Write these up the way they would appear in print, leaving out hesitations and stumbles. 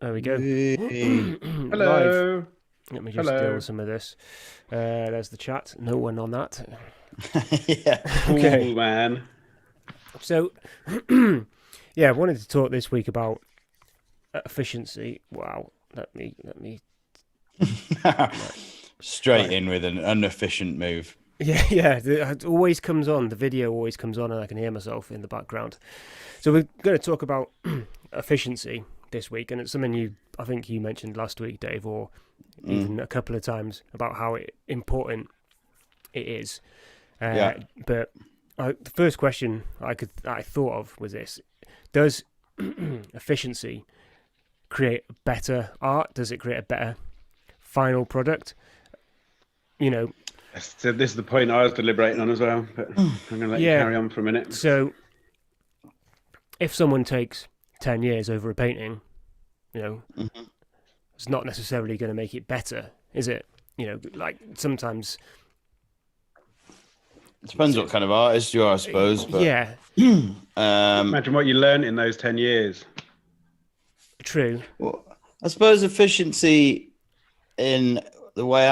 There we go. Live. Hello. Let me just deal Hello. with some of this. There's the chat. No one on that. Yeah. Okay. Cool, man. So, yeah, I wanted to talk this week about efficiency. Wow. Let me. Right. Straight Right. in with an inefficient move. Yeah, yeah. It always comes on. The video always comes on, and I can hear myself in the background. So we're going to talk about efficiency this week, and it's something I think you mentioned last week, Dave, or even a couple of times about how important it is. Yeah. But the first question I thought of was this: does efficiency create better art? Does it create a better final product? You know, So this is the point I was deliberating on as well, but I'm going to let you yeah. carry on for a minute. So if someone takes 10 years over a painting, it's not necessarily going to make it better, is it? Like sometimes. It depends what kind of artist you are, I suppose. But Yeah, Imagine what you learned in those 10 years. true. well, I suppose efficiency in the way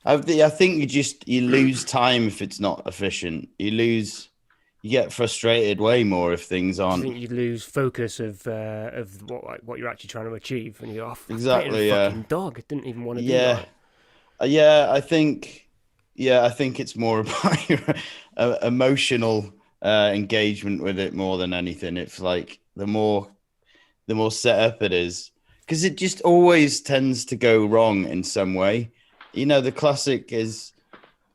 I think you lose time if it's not efficient. You get frustrated way more if things Do you aren't think you'd lose focus of what you're actually trying to achieve, and you go, oh, I painted a exactly. fucking dog. I didn't even want to do Yeah. that. Yeah, I think it's more about your emotional engagement with it more than anything. It's like the more set up it is, because it just always tends to go wrong in some way. The classic is,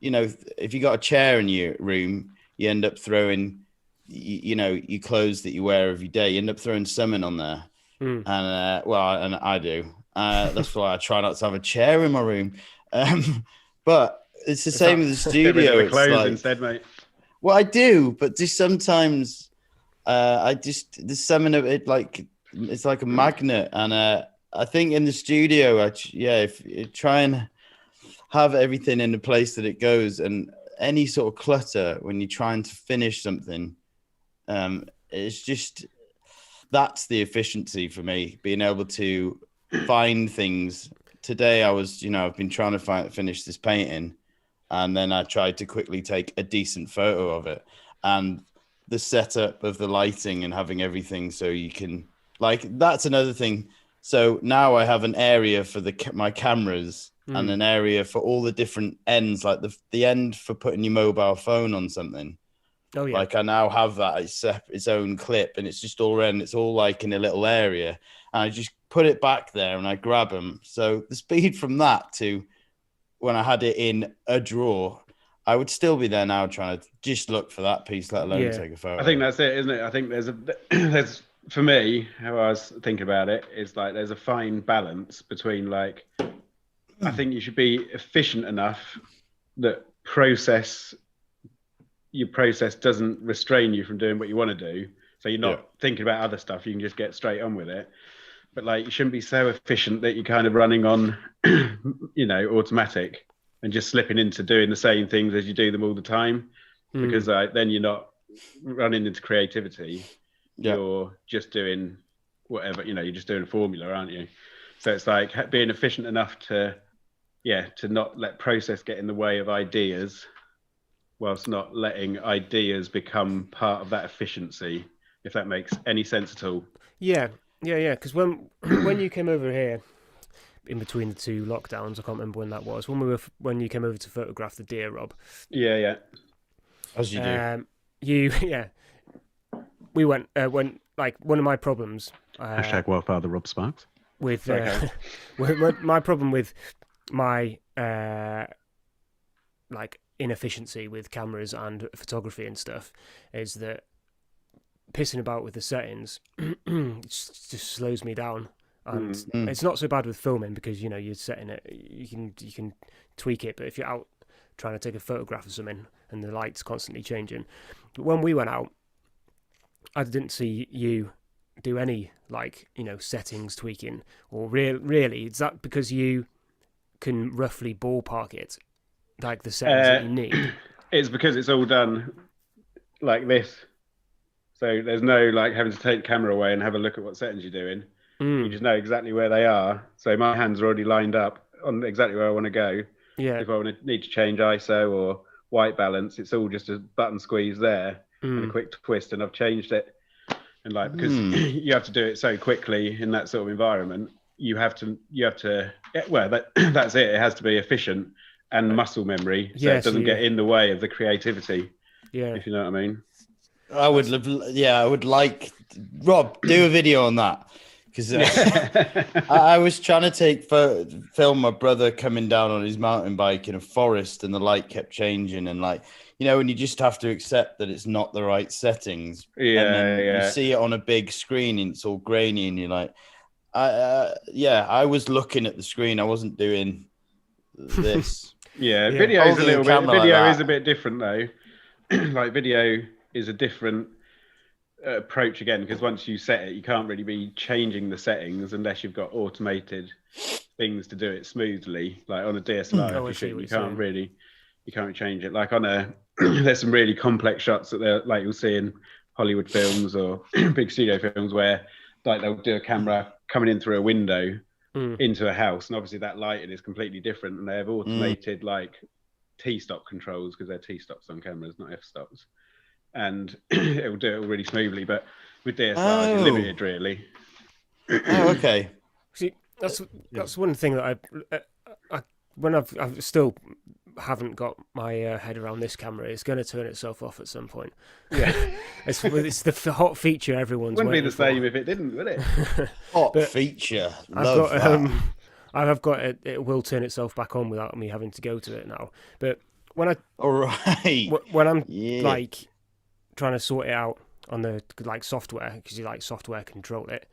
if you got a chair in your room, you end up throwing, your clothes that you wear every day, you end up throwing something on there. Mm. And I do. That's why I try not to have a chair in my room. But it's the Is same that- with the Get rid of studio. the It's clothes like, instead, mate. well, I do, but just sometimes there's something of it, like it's like a magnet. And I think in the studio, if you try and have everything in the place that it goes, and any sort of clutter when you're trying to finish something, it's just that's the efficiency for me, being able to find things. Today, I've been trying to finish this painting, and then I tried to quickly take a decent photo of it, and the setup of the lighting and having everything so you can, like, that's another thing. So now I have an area for my cameras and an area for all the different ends, like the end for putting your mobile phone on something. Oh yeah. Like I now have that its own clip, and it's just all around. It's all like in a little area, and I just put it back there and I grab them. So the speed from that to when I had it in a drawer, I would still be there now trying to just look for that piece, let alone Yeah. take a photo. I think that's it, isn't it? I think there's for me, how I was thinking about it is like there's a fine balance between, like, I think you should be efficient enough that your process doesn't restrain you from doing what you want to do. So you're not thinking about other stuff. You can just get straight on with it. But like, you shouldn't be so efficient that you're kind of running on, automatic and just slipping into doing the same things as you do them all the time. Because then you're not running into creativity. Yeah. You're just doing whatever, you're just doing a formula, aren't you? So it's like being efficient enough to not let process get in the way of ideas, whilst not letting ideas become part of that efficiency, if that makes any sense at all. Yeah. Because when you came over here, in between the two lockdowns, I can't remember when that was. When you came over to photograph the deer, Rob. Yeah. As you do. We went like one of my problems. Hashtag Wild Father Rob Sparks. With my problem with my like inefficiency with cameras and photography and stuff is that pissing about with the settings just slows me down. And it's not so bad with filming because you're setting it, you can tweak it, but if you're out trying to take a photograph of something and the light's constantly changing. But when we went out, I didn't see you do any settings tweaking, or really is that because you can roughly ballpark it, like the settings that you need? It's because it's all done like this. So there's no like having to take the camera away and have a look at what settings you're doing. You just know exactly where they are. So my hands are already lined up on exactly where I want to go. Yeah. If I need to change ISO or white balance, it's all just a button squeeze there and a quick twist, and I've changed it. And like, because you have to do it so quickly in that sort of environment, you have to well, that's it. It has to be efficient and muscle memory, so it doesn't get in the way of the creativity. Yeah. If you know what I mean. I would like Rob, do a video on that, because I was trying to film my brother coming down on his mountain bike in a forest, and the light kept changing, and like, you know, and you just have to accept that it's not the right settings. And then you see it on a big screen and it's all grainy, and you're like, I was looking at the screen. I wasn't doing this. Video is a little bit. Video is a bit different though. Like video is a different approach again, because once you set it, you can't really be changing the settings unless you've got automated things to do it smoothly. Like on a DSLR, you can't really change it. Like on a there's some really complex shots that they're like you'll see in Hollywood films or big studio films where like they'll do a camera coming in through a window into a house, and obviously that lighting is completely different, and they have automated like T-stop controls, because they're T-stops on cameras, not F-stops, and it will do it really smoothly. But with DSLR, it's limited really. Okay. See, that's one thing that I've still haven't got my head around this camera. It's going to turn itself off at some point. Yeah, it's the hot feature everyone's wouldn't be the same for. if it didn't, would it? Hot feature. I've got it will turn itself back on without me having to go to it now. But when I'm like trying to sort it out on the like software, because you like software control it,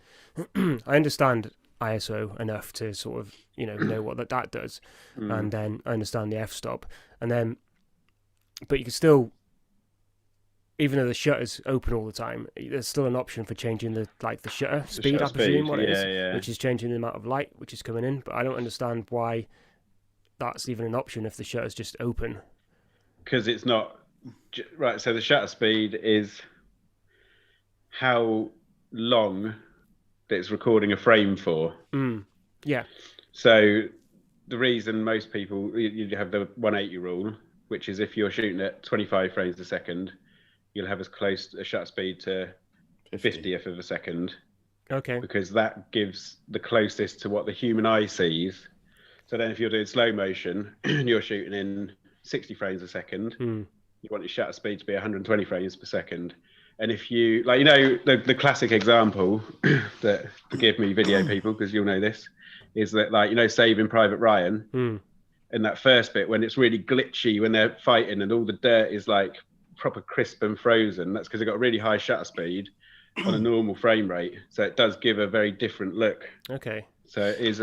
I understand ISO enough to sort of know what that does, and then I understand the f-stop, and then but you can still, even though the shutter's open all the time, there's still an option for changing the shutter speed, I presume, what it is, which is changing the amount of light which is coming in. But I don't understand why that's even an option if the shutter's just open. Because it's not right. So the shutter speed is how long that it's recording a frame for. Yeah. So the reason most people, you have the 180 rule, which is if you're shooting at 25 frames a second, you'll have as close a shutter speed to 50th of a second. Okay. Because that gives the closest to what the human eye sees. So then if you're doing slow motion and you're shooting in 60 frames a second, you want your shutter speed to be 120 frames per second. And if you, like, the classic example that, forgive me, video people, because you'll know this, is that, like, Saving Private Ryan, in that first bit, when it's really glitchy, when they're fighting and all the dirt is, like, proper crisp and frozen, that's because they've got a really high shutter speed on a normal frame rate. So it does give a very different look. Okay. So it is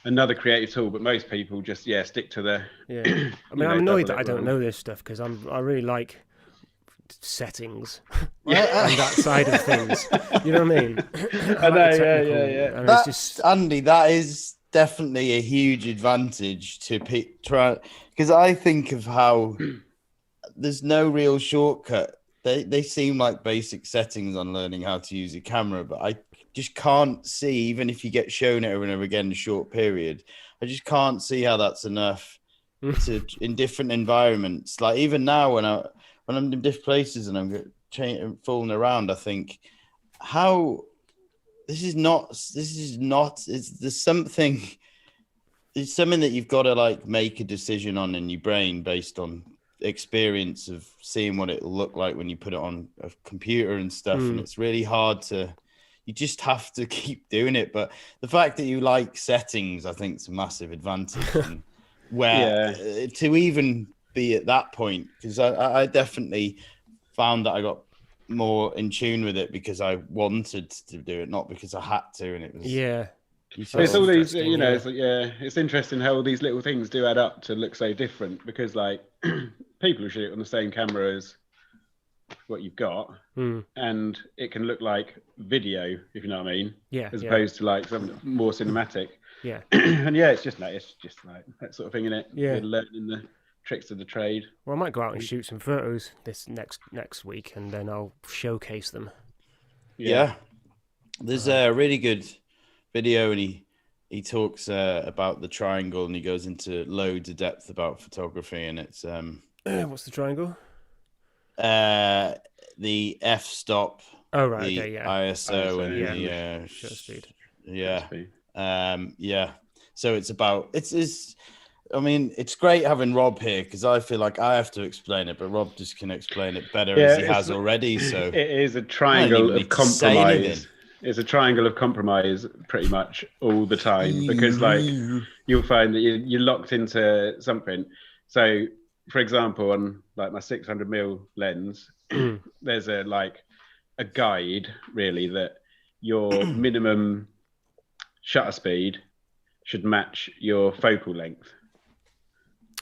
another creative tool, but most people just, stick to the... Yeah. I mean, I'm annoyed that I don't know this stuff, because I really like settings and that side of things, you know what I mean? I know, yeah. Andy, that is definitely a huge advantage to try, because I think of how there's no real shortcut. They seem like basic settings on learning how to use a camera, but I just can't see, even if you get shown it over and over again in a short period, I just can't see how that's enough in different environments. Like even now when I'm in different places and I'm fooling around, I think, there's something that you've got to like make a decision on in your brain based on experience of seeing what it'll look like when you put it on a computer and stuff. And it's really hard you just have to keep doing it. But the fact that you like settings, I think, is a massive advantage. And to even be at that point, because I definitely found that I got more in tune with it because I wanted to do it, not because I had to. And it was it's all these, it's interesting how all these little things do add up to look so different, because like people who shoot on the same camera as what you've got, and it can look like video, if you know what I mean, as opposed to like something more cinematic. And it's just like that sort of thing, in it. You're learning the tricks of the trade. Well, I might go out and shoot some photos this next week, and then I'll showcase them. There's a really good video, and he talks about the triangle, and he goes into loads of depth about photography, and it's What's the triangle? the f-stop, Oh right, the okay, yeah. ISO, and yeah. the Shutter speed. Yeah. Yeah. So it's about it's. I mean, it's great having Rob here because I feel like I have to explain it, but Rob just can explain it better as he has already. So it is a I don't triangle even of need to say anything. compromise. It's a triangle of compromise pretty much all the time because like you'll find that you're locked into something. So for example, on like my 600mm lens, there's a guide really that your minimum shutter speed should match your focal length.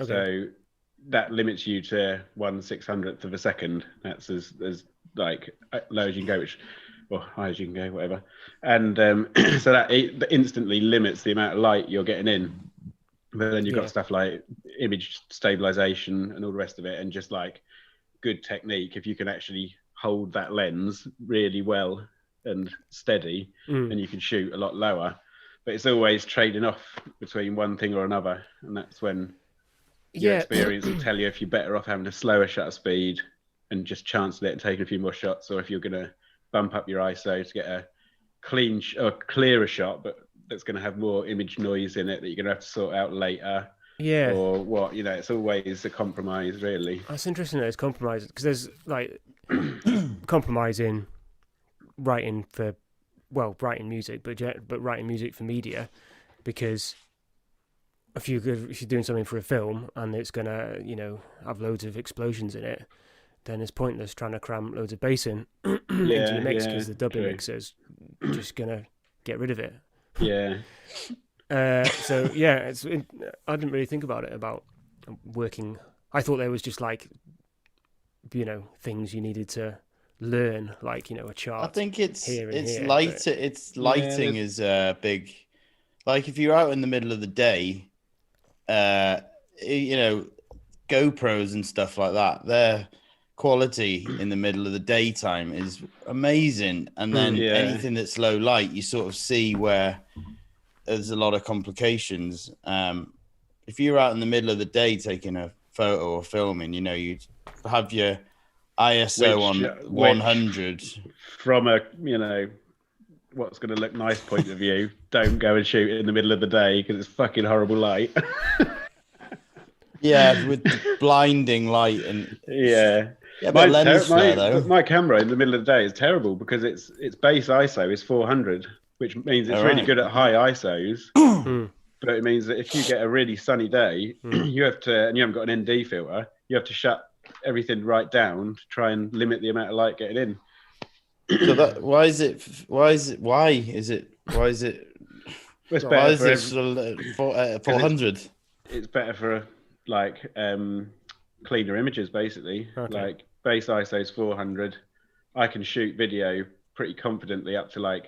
Okay. So that limits you to 1/600th of a second. That's as like low as you can go, or high as you can go, whatever. And so that instantly limits the amount of light you're getting in. But then you've got stuff like image stabilization and all the rest of it, and just like good technique. If you can actually hold that lens really well and steady, then you can shoot a lot lower. But it's always trading off between one thing or another, and that's when your experience will tell you if you're better off having a slower shutter speed and just chancing it and taking a few more shots, or if you're going to bump up your ISO to get a clean or clearer shot, but that's going to have more image noise in it that you're going to have to sort out later. Yeah. Or what, it's always a compromise, really. That's interesting that it's compromised because there's like compromise in writing music, but writing music for media, because if you're doing something for a film and it's gonna have loads of explosions in it, then it's pointless trying to cram loads of bass in into the mix because the dubbing mixer's just gonna get rid of it. Yeah. So yeah, I didn't really think about it about working. I thought there was just like things you needed to learn, like a chart. I think it's light. It's lighting is big. Like if you're out in the middle of the day, GoPros and stuff like that, their quality in the middle of the daytime is amazing, and then anything that's low light, you sort of see where there's a lot of complications. If you're out in the middle of the day taking a photo or filming, you have your ISO on 100 from a what's going to look nice point of view. Don't go and shoot it in the middle of the day because it's fucking horrible light. Yeah, with the blinding light and my camera in the middle of the day is terrible because its base ISO is 400, which means it's really good at high ISOs. But it means that if you get a really sunny day, you have to, and you haven't got an ND filter, you have to shut everything right down to try and limit the amount of light getting in. So why is it It's better for 400? It's better for cleaner images, basically. Okay. Like base ISO is 400. I can shoot video pretty confidently up to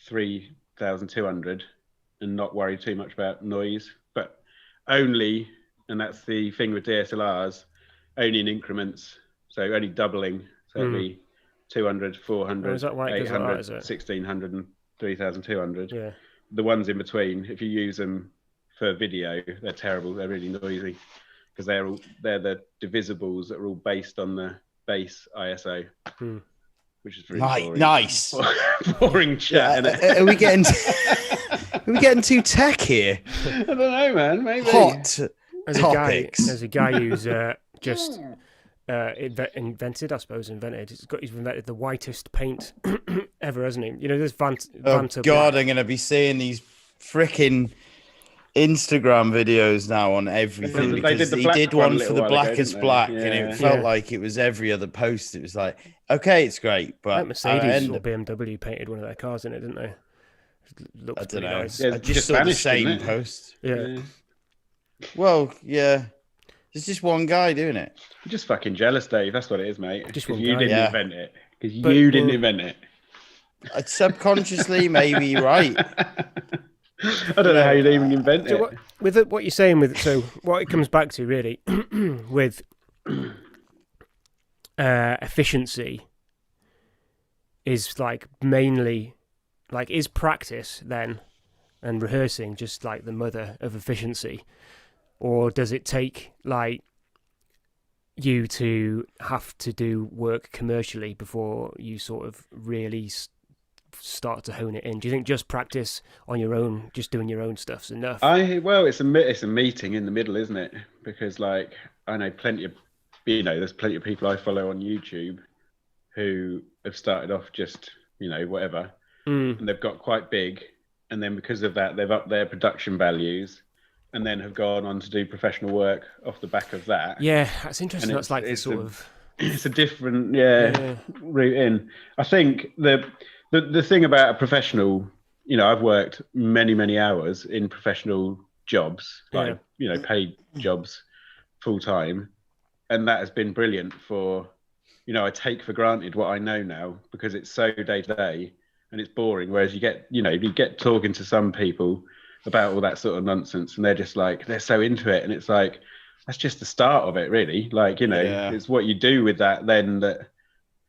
3,200 and not worry too much about noise, but only, and that's the thing with DSLRs, only in increments, so only doubling, so it'll be 200, 400, 800, 1,600 and 3,200. Yeah. The ones in between, if you use them for video, they're terrible. They're really noisy because they're the divisibles that are all based on the base ISO, which is really boring. Nice. Boring chat. Are we getting too tech here? I don't know, man. Maybe. Hot topics. There's a guy who's just invented. He's invented the whitest paint ever, hasn't he? There's Vanta. God, I'm gonna be seeing these freaking Instagram videos now on everything because he did one for the Blackest Black, and it felt like it was every other post. It was like, okay, it's great, but like Mercedes or BMW painted one of their cars in it, didn't they? I don't know. Nice. I just saw the same post. Yeah. Well, yeah. There's just one guy doing it. You're just fucking jealous, Dave. That's what it is, mate. Just because one you guy. didn't invent it. Because you didn't invent it. Subconsciously, maybe you're right. I don't know how you'd even invent it. What you're saying what it comes back to really with efficiency is mainly like, is practice then and rehearsing just like the mother of efficiency, or does it take like you to have to do work commercially before you sort of really start to hone it in? Do you think just practice on your own, just doing your own stuff's enough? Well, it's a meeting in the middle, isn't it? Because like I know there's plenty of people I follow on YouTube who have started off just whatever, and they've got quite big, and then because of that they've upped their production values, and then have gone on to do professional work off the back of that. Yeah, that's interesting. And That's like the sort of it's a different route in. I think the thing about a professional, I've worked many hours in professional jobs, like paid jobs, full time, and that has been brilliant for, I take for granted what I know now because it's so day to day and it's boring. Whereas you get talking to some people about all that sort of nonsense and they're just like, they're so into it, and it's like, that's just the start of it, really. Like, it's what you do with that then that,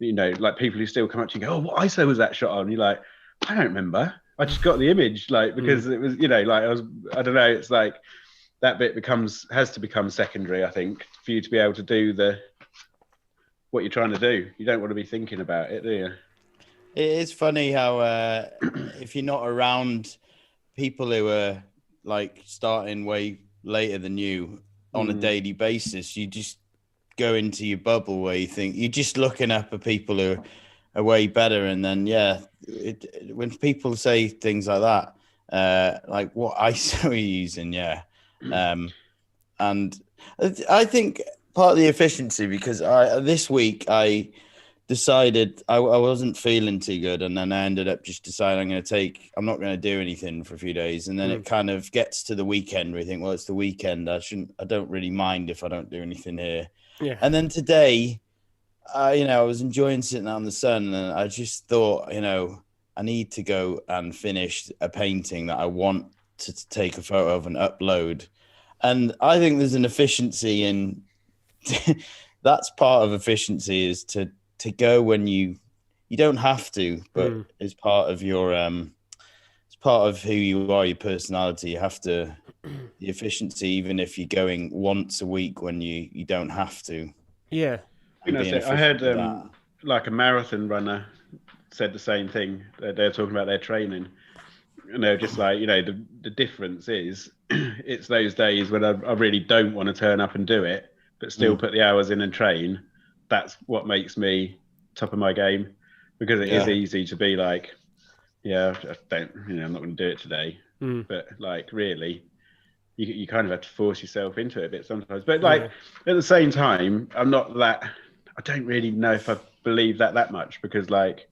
like people who still come up to you and go, oh, what ISO was that shot on? You're like, I don't remember. I just got the image, like, because it was, I don't know, it's like that bit has to become secondary, I think, for you to be able to do what you're trying to do. You don't want to be thinking about it, do you? It is funny how if you're not around people who are like starting way later than you on a daily basis, you just go into your bubble where you think you're just looking up at people who are way better. And then, when people say things like that, like what ISO are you using? And I think part of the efficiency, because this week I decided I wasn't feeling too good, and then I ended up just deciding I'm not going to do anything for a few days, and then it kind of gets to the weekend where you think, well, it's the weekend, I don't really mind if I don't do anything here. And then today I was enjoying sitting out in the sun, and I just thought, I need to go and finish a painting that I want to take a photo of and upload. And I think there's an efficiency in that's part of efficiency, is to go when you don't have to, but it's part of your it's part of who you are, your personality. You have to the efficiency, even if you're going once a week when you don't have to. I think that's it. I heard like a marathon runner said the same thing. They're talking about their training, and they're just like, the difference is it's those days when I really don't want to turn up and do it, but still put the hours in and train. That's what makes me top of my game, because it is easy to be like, I don't, I'm not going to do it today. But like, really, you kind of have to force yourself into it a bit sometimes. But like, at the same time, I don't really know if I believe that much, because like,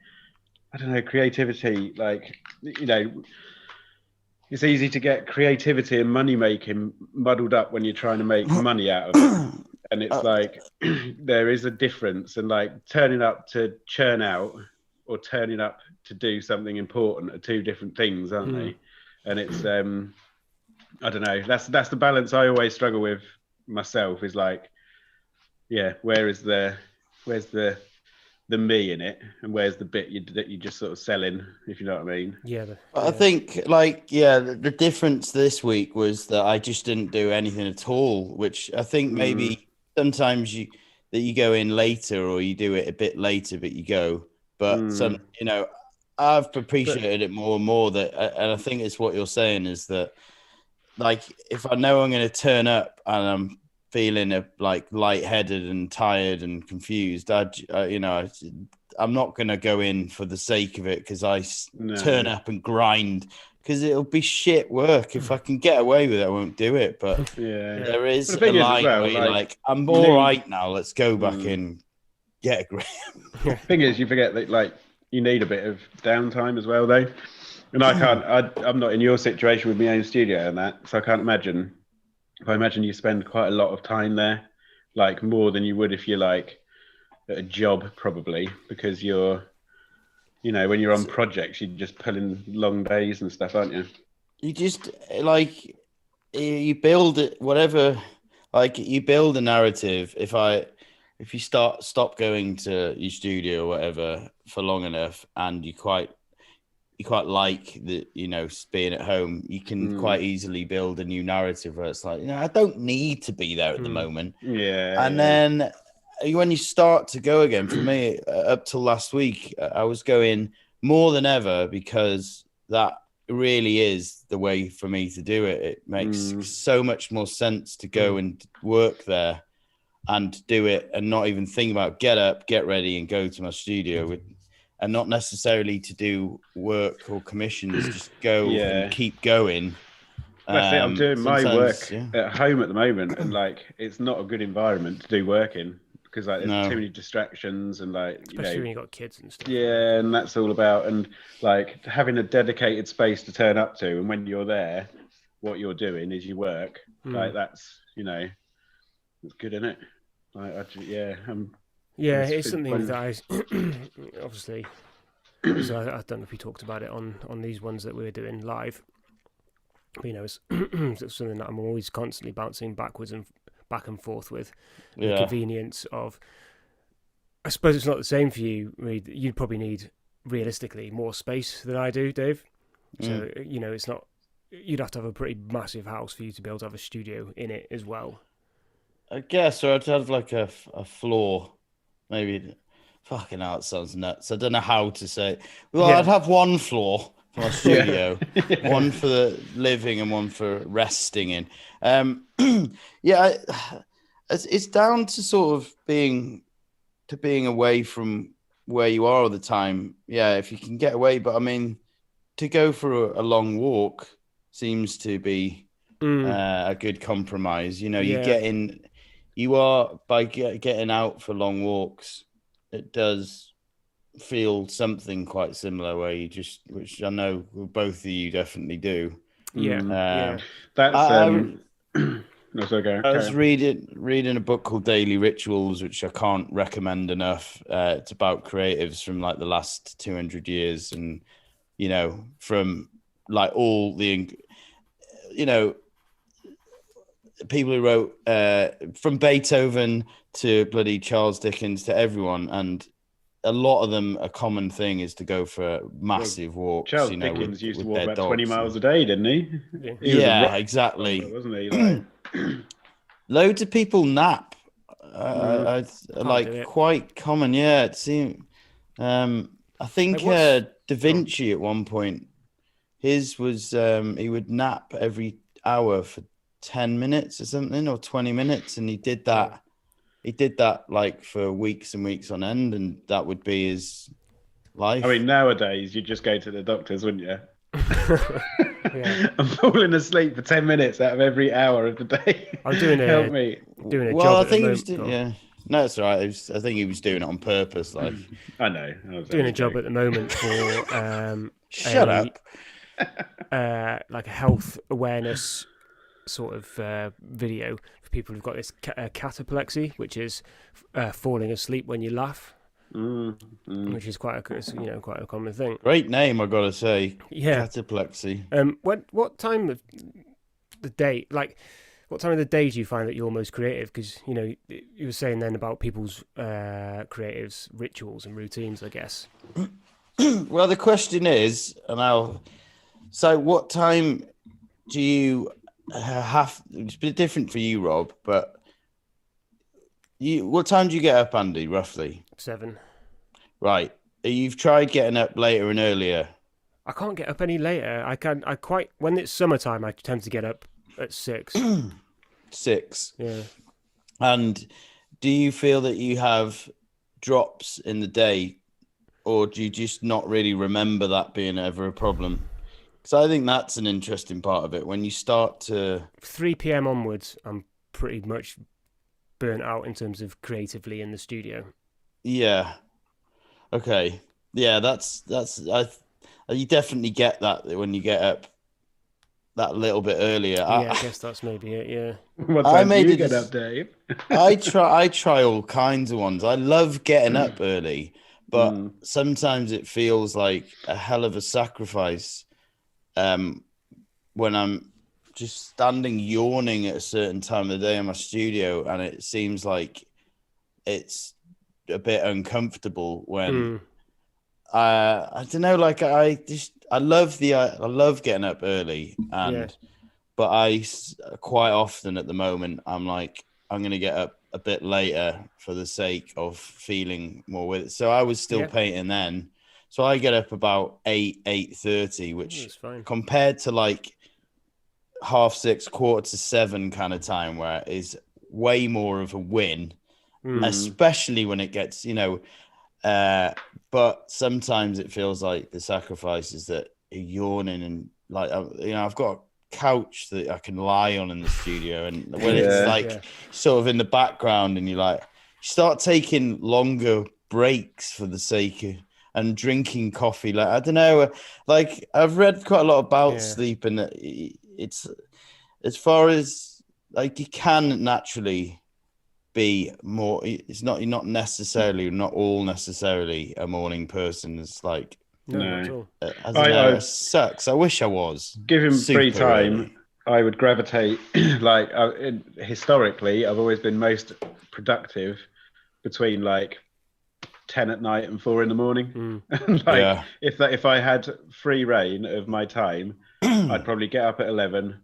I don't know, creativity, like, it's easy to get creativity and money making muddled up when you're trying to make money out of it. And it's like, there is a difference, and like turning up to churn out or turning up to do something important are two different things, aren't they? And it's, I don't know, that's the balance I always struggle with myself, is like, where's the me in it, and where's the bit that you just sort of selling, if you know what I mean? I think the difference this week was that I just didn't do anything at all, which I think maybe sometimes you go in later, or you do it a bit later, but you go. But some, I've appreciated it more and more, and I think it's what you're saying, is that like, if I know I'm going to turn up and I'm feeling like lightheaded and tired and confused, I'm not going to go in for the sake of it, because I turn up and grind, because it'll be shit work. If I can get away with it, I won't do it. But there is a line where you're like, I'm all right now, let's go back in, get a grip. The thing is, you forget that like you need a bit of downtime as well, though. And I'm not in your situation with my own studio and that, so I can't imagine. If I imagine you spend quite a lot of time there, like more than you would if you're like at a job, probably, because you're, when you're on projects, you're just pulling long days and stuff, aren't you? You just like, you build it, whatever, like you build a narrative. If you stop going to your studio or whatever for long enough, and like the, being at home, you can quite easily build a new narrative where it's like, I don't need to be there at the moment. Yeah. And then when you start to go again, for me, up till last week, I was going more than ever, because that really is the way for me to do it. It makes so much more sense to go and work there and do it and not even think about get up, get ready and go to my studio and not necessarily to do work or commissions, just go and keep going. That's it. I'm doing my work at home at the moment, and like it's not a good environment to do work in, because like there's too many distractions and like especially when you've got kids and stuff. Yeah, and that's all about, and like having a dedicated space to turn up to, and when you're there, what you're doing is you work. Like that's it's good, isn't it? Like it's something that I obviously. So I don't know if we talked about it on these ones that we're doing live. But, it's something that I'm always constantly bouncing backwards and back and forth with. The convenience of, I suppose it's not the same for you, Reid. You'd probably need, realistically, more space than I do, Dave. So, it's not, you'd have to have a pretty massive house for you to be able to have a studio in it as well. I guess, or I'd have like a floor, maybe. Fucking hell, it sounds nuts. I don't know how to say it. Well, I'd have one floor for my studio, one for the living and one for resting in. It's down to sort of being away from where you are all the time. Yeah, if you can get away. But I mean, to go for a long walk seems to be a good compromise. You are by getting out for long walks. It does feel something quite similar where you just, which I know both of you definitely do. That's I was reading a book called Daily Rituals, which I can't recommend enough. It's about creatives from like the last 200 years, and from like all the people who wrote from Beethoven to bloody Charles Dickens to everyone, and a lot of them, a common thing is to go for massive walks. Charles Dickens used to walk about 20 miles a day, didn't he? Exactly. Wasn't he? Like... Loads of people nap. Quite common. Yeah, it seemed. I think Da Vinci at one point, his was he would nap every hour for 10 minutes or something, or 20 minutes, and he did that. He did that like for weeks and weeks on end, and that would be his life. I mean, nowadays you'd just go to the doctors, wouldn't you? I'm falling asleep for 10 minutes out of every hour of the day. I'm doing Help me. Doing a well, job. I think he was no, it's all right. I think he was doing it on purpose. Like, I know. Doing a job at the moment for shut up. Like a health awareness sort of video for people who've got this cataplexy, which is falling asleep when you laugh, which is quite a common thing. Great name, I gotta say. Yeah, cataplexy. What time of the day? Like, what time of the day do you find that you're most creative? Because you were saying then about people's creatives, rituals, and routines, I guess. Well, the question is, so what time do you have? It's a bit different for you, Rob, but what time do you get up, Andy, roughly? 7. Right. You've tried getting up later and earlier. I can't get up any later. When it's summertime, I tend to get up at 6. 6. Yeah. And do you feel that you have drops in the day, or do you just not really remember that being ever a problem? So I think that's an interesting part of it. When you start to 3 p.m. onwards, I'm pretty much burnt out in terms of creatively in the studio. Yeah. Okay. Yeah, you definitely get that when you get up that little bit earlier. Yeah, I guess that's maybe it. Yeah. What time do you get up, Dave? I try all kinds of ones. I love getting up early, but sometimes it feels like a hell of a sacrifice. When I'm just standing yawning at a certain time of the day in my studio, and it seems like it's a bit uncomfortable when I don't know, like I I love getting up early, but quite often at the moment I'm like, I'm gonna get up a bit later for the sake of feeling more with it. So I was still painting then, so I get up about 8:30, which compared to like 6:30, 6:45 kind of time, where it is way more of a win, especially when it gets, but sometimes it feels like the sacrifice is that you're yawning and like, I've got a couch that I can lie on in the studio, and when it's like sort of in the background, and you start taking longer breaks for the sake of, and drinking coffee. Like, I don't know, like I've read quite a lot about sleep, and it's as far as like you can naturally be more. It's not, you're not all necessarily a morning person. It's like no. I don't know, it sucks. I wish I was. Given free time, early. I would gravitate historically, I've always been most productive between like 10 at night and 4 in the morning. If I had free reign of my time, I'd probably get up at 11,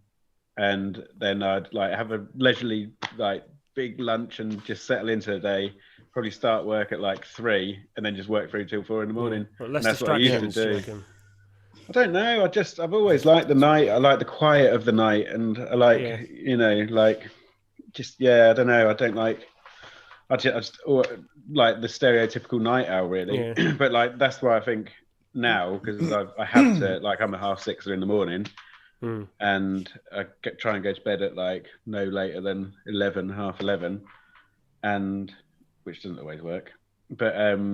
and then I'd like have a leisurely like big lunch and just settle into the day. Probably start work at like 3 and then just work through till 4 in the morning. Well, and that's what I used to do. I don't know. I've always liked the night. I like the quiet of the night, and I like, I don't know. I don't like. I just like the stereotypical night owl, really. But like that's why I think now, because I have to, like, I'm a 6:30 in the morning, and I try and go to bed at like no later than 11, 10:30, and which doesn't always work. But I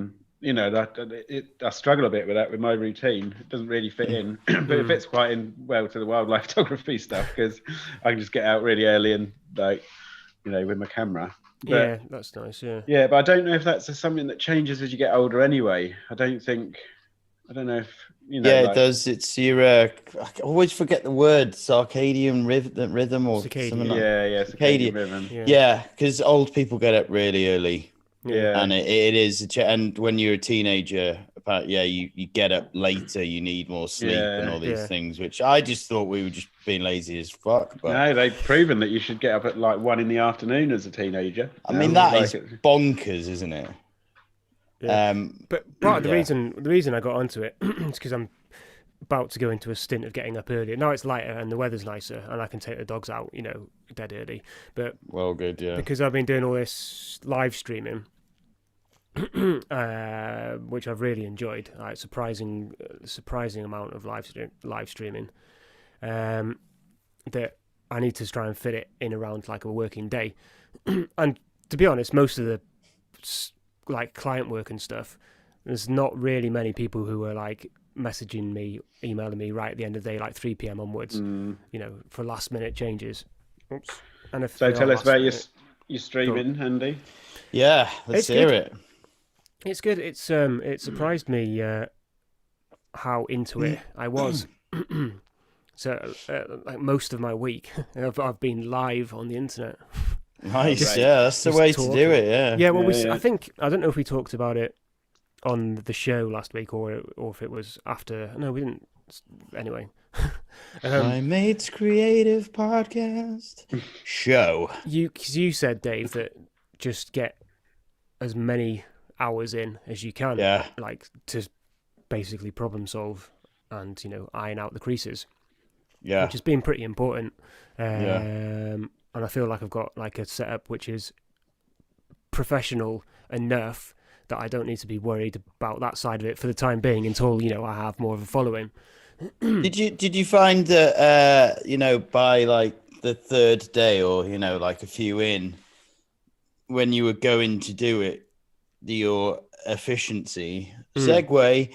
struggle a bit with that with my routine. It doesn't really fit in, but it fits quite in well to the wildlife photography stuff, because I can just get out really early and like, with my camera. But, that's nice. But I don't know if that's something that changes as you get older anyway. I don't know if it does. It's your I always forget the word, circadian rhythm or something like that. Circadian rhythm. Yeah, because old people get up really early. And it is, and when you're a teenager, you get up later, you need more sleep and all these things, which I just thought we were just being lazy as fuck. But no, they've proven that you should get up at like 1 in the afternoon as a teenager. I mean, that is bonkers, isn't it? Yeah. But part of the reason I got onto it is because I'm about to go into a stint of getting up earlier. Now it's lighter and the weather's nicer, and I can take the dogs out, dead early. But because I've been doing all this live streaming, which I've really enjoyed, like surprising amount of live streaming, that I need to try and fit it in around like a working day. And to be honest, most of the like client work and stuff, there's not really many people who are like messaging me, emailing me right at the end of the day, like 3 p.m. onwards, for last minute changes. Oops. And so tell us about your streaming, Andy. Yeah, let's hear it. It's good. It surprised me how into it I was. So like most of my week, I've been live on the internet. Nice, that's the way to do it. Yeah. Well, I don't know if we talked about it on the show last week or if it was after. No, we didn't. Anyway, My Mate's Creative Podcast show. Because you said, Dave, that just get as many hours in as you can, like to basically problem solve and iron out the creases, which has been pretty important. And I feel like I've got like a setup which is professional enough that I don't need to be worried about that side of it for the time being until I have more of a following. Did you find that by like the third day or like a few in, when you were going to do it, your efficiency segue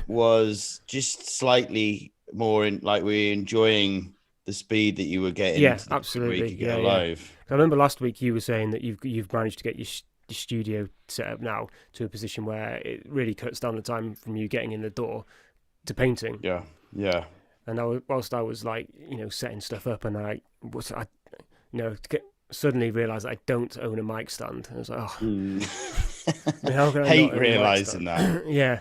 was just slightly more in, like, were you enjoying the speed that you were getting? Absolutely. Live. I remember last week you were saying that you've managed to get your studio set up now to a position where it really cuts down the time from you getting in the door to painting. Yeah. And whilst I was like, setting stuff up, and I suddenly realised I don't own a mic stand. I was like, how can I hate realising that. Yeah.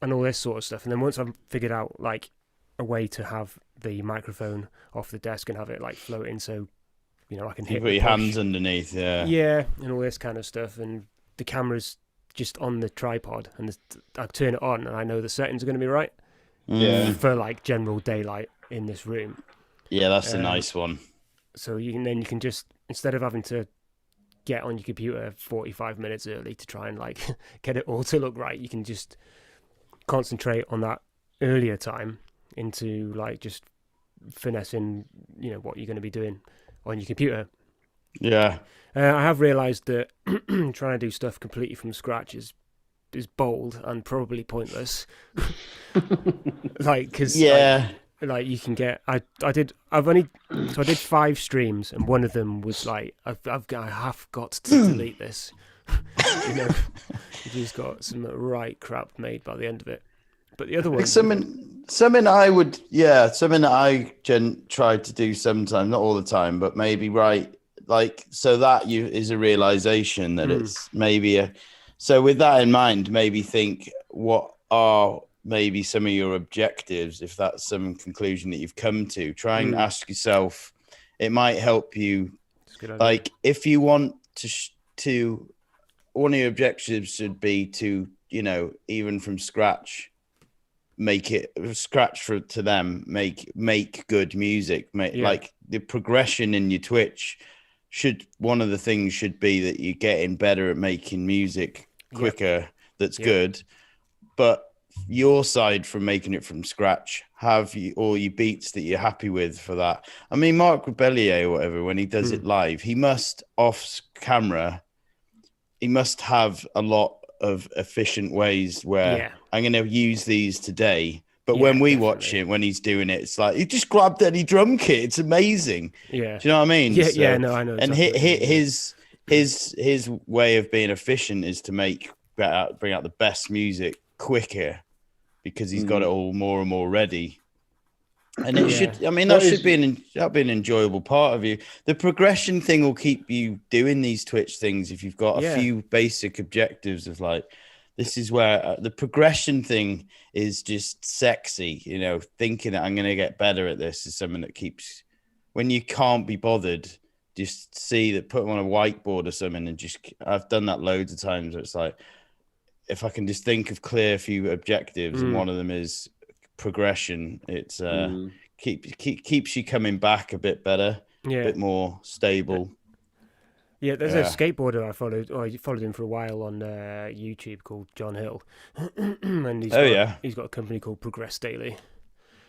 and all this sort of stuff. And then once I've figured out like a way to have the microphone off the desk and have it like floating, so I can You hit put the your push. hands underneath, yeah. Yeah, and all this kind of stuff, and the camera's just on the tripod, and I turn it on, and I know the settings are going to be right Yeah. for like general daylight in this room. Yeah, that's a nice one. So you can just, instead of having to get on your computer 45 minutes early to try and like get it all to look right, you can just concentrate on that earlier time into like just finessing, what you're going to be doing on your computer. Yeah. I have realised that trying to do stuff completely from scratch is bold and probably pointless. Like, because Yeah. like you can get, I did 5 streams, and one of them was like, I have got to delete this. You just got some right crap made by the end of it. But the other one, Something I try to do sometimes, not all the time, but maybe so that is a realization that it's maybe so with that in mind, maybe think what are maybe some of your objectives, if that's some conclusion that you've come to. Try and ask yourself, it might help you. Like if you want to one of your objectives should be to, even from scratch, make good music, like the progression in your Twitch one of the things should be that you're getting better at making music quicker. That's good. But your side from making it from scratch, have you all your beats that you're happy with for that? I mean, Mark Rebellier or whatever, when he does it live, he must off camera, he must have a lot of efficient ways where I'm going to use these today. But when we watch it, when he's doing it, it's like he just grabbed any drum kit. It's amazing. Yeah. Do you know what I mean? Yeah, no, I know. And his way of being efficient is to bring out the best music quicker, because he's got it all more and more ready. And it should, I mean, that'd be an enjoyable part of you. The progression thing will keep you doing these Twitch things if you've got a few basic objectives of like, this is where the progression thing is just sexy, thinking that I'm going to get better at this is something that keeps, when you can't be bothered, just see that, put them on a whiteboard or something, and I've done that loads of times where it's like, if I can just think of clear few objectives, and one of them is progression, it's keeps you coming back a bit better, a bit more stable. Yeah, there's a skateboarder I followed, or I followed him for a while on YouTube, called John Hill, and he's got a company called Progress Daily.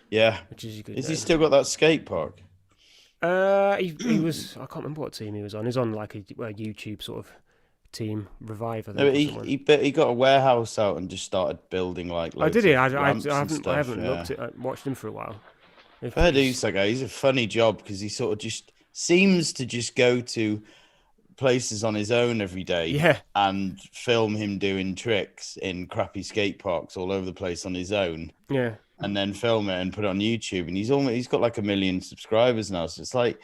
Yeah, which is good. Is he still got that skate park? He was, I can't remember what team he was on. He's on like a YouTube sort of team, Revive, I think. No, he got a warehouse out and just started building like. I did it. I haven't watched him for a while. Fair dues, that guy. He's a funny job because he sort of just seems to just go to places on his own every day and film him doing tricks in crappy skate parks all over the place on his own. Yeah. And then film it and put it on YouTube. And he's got like 1 million subscribers now. So it's like,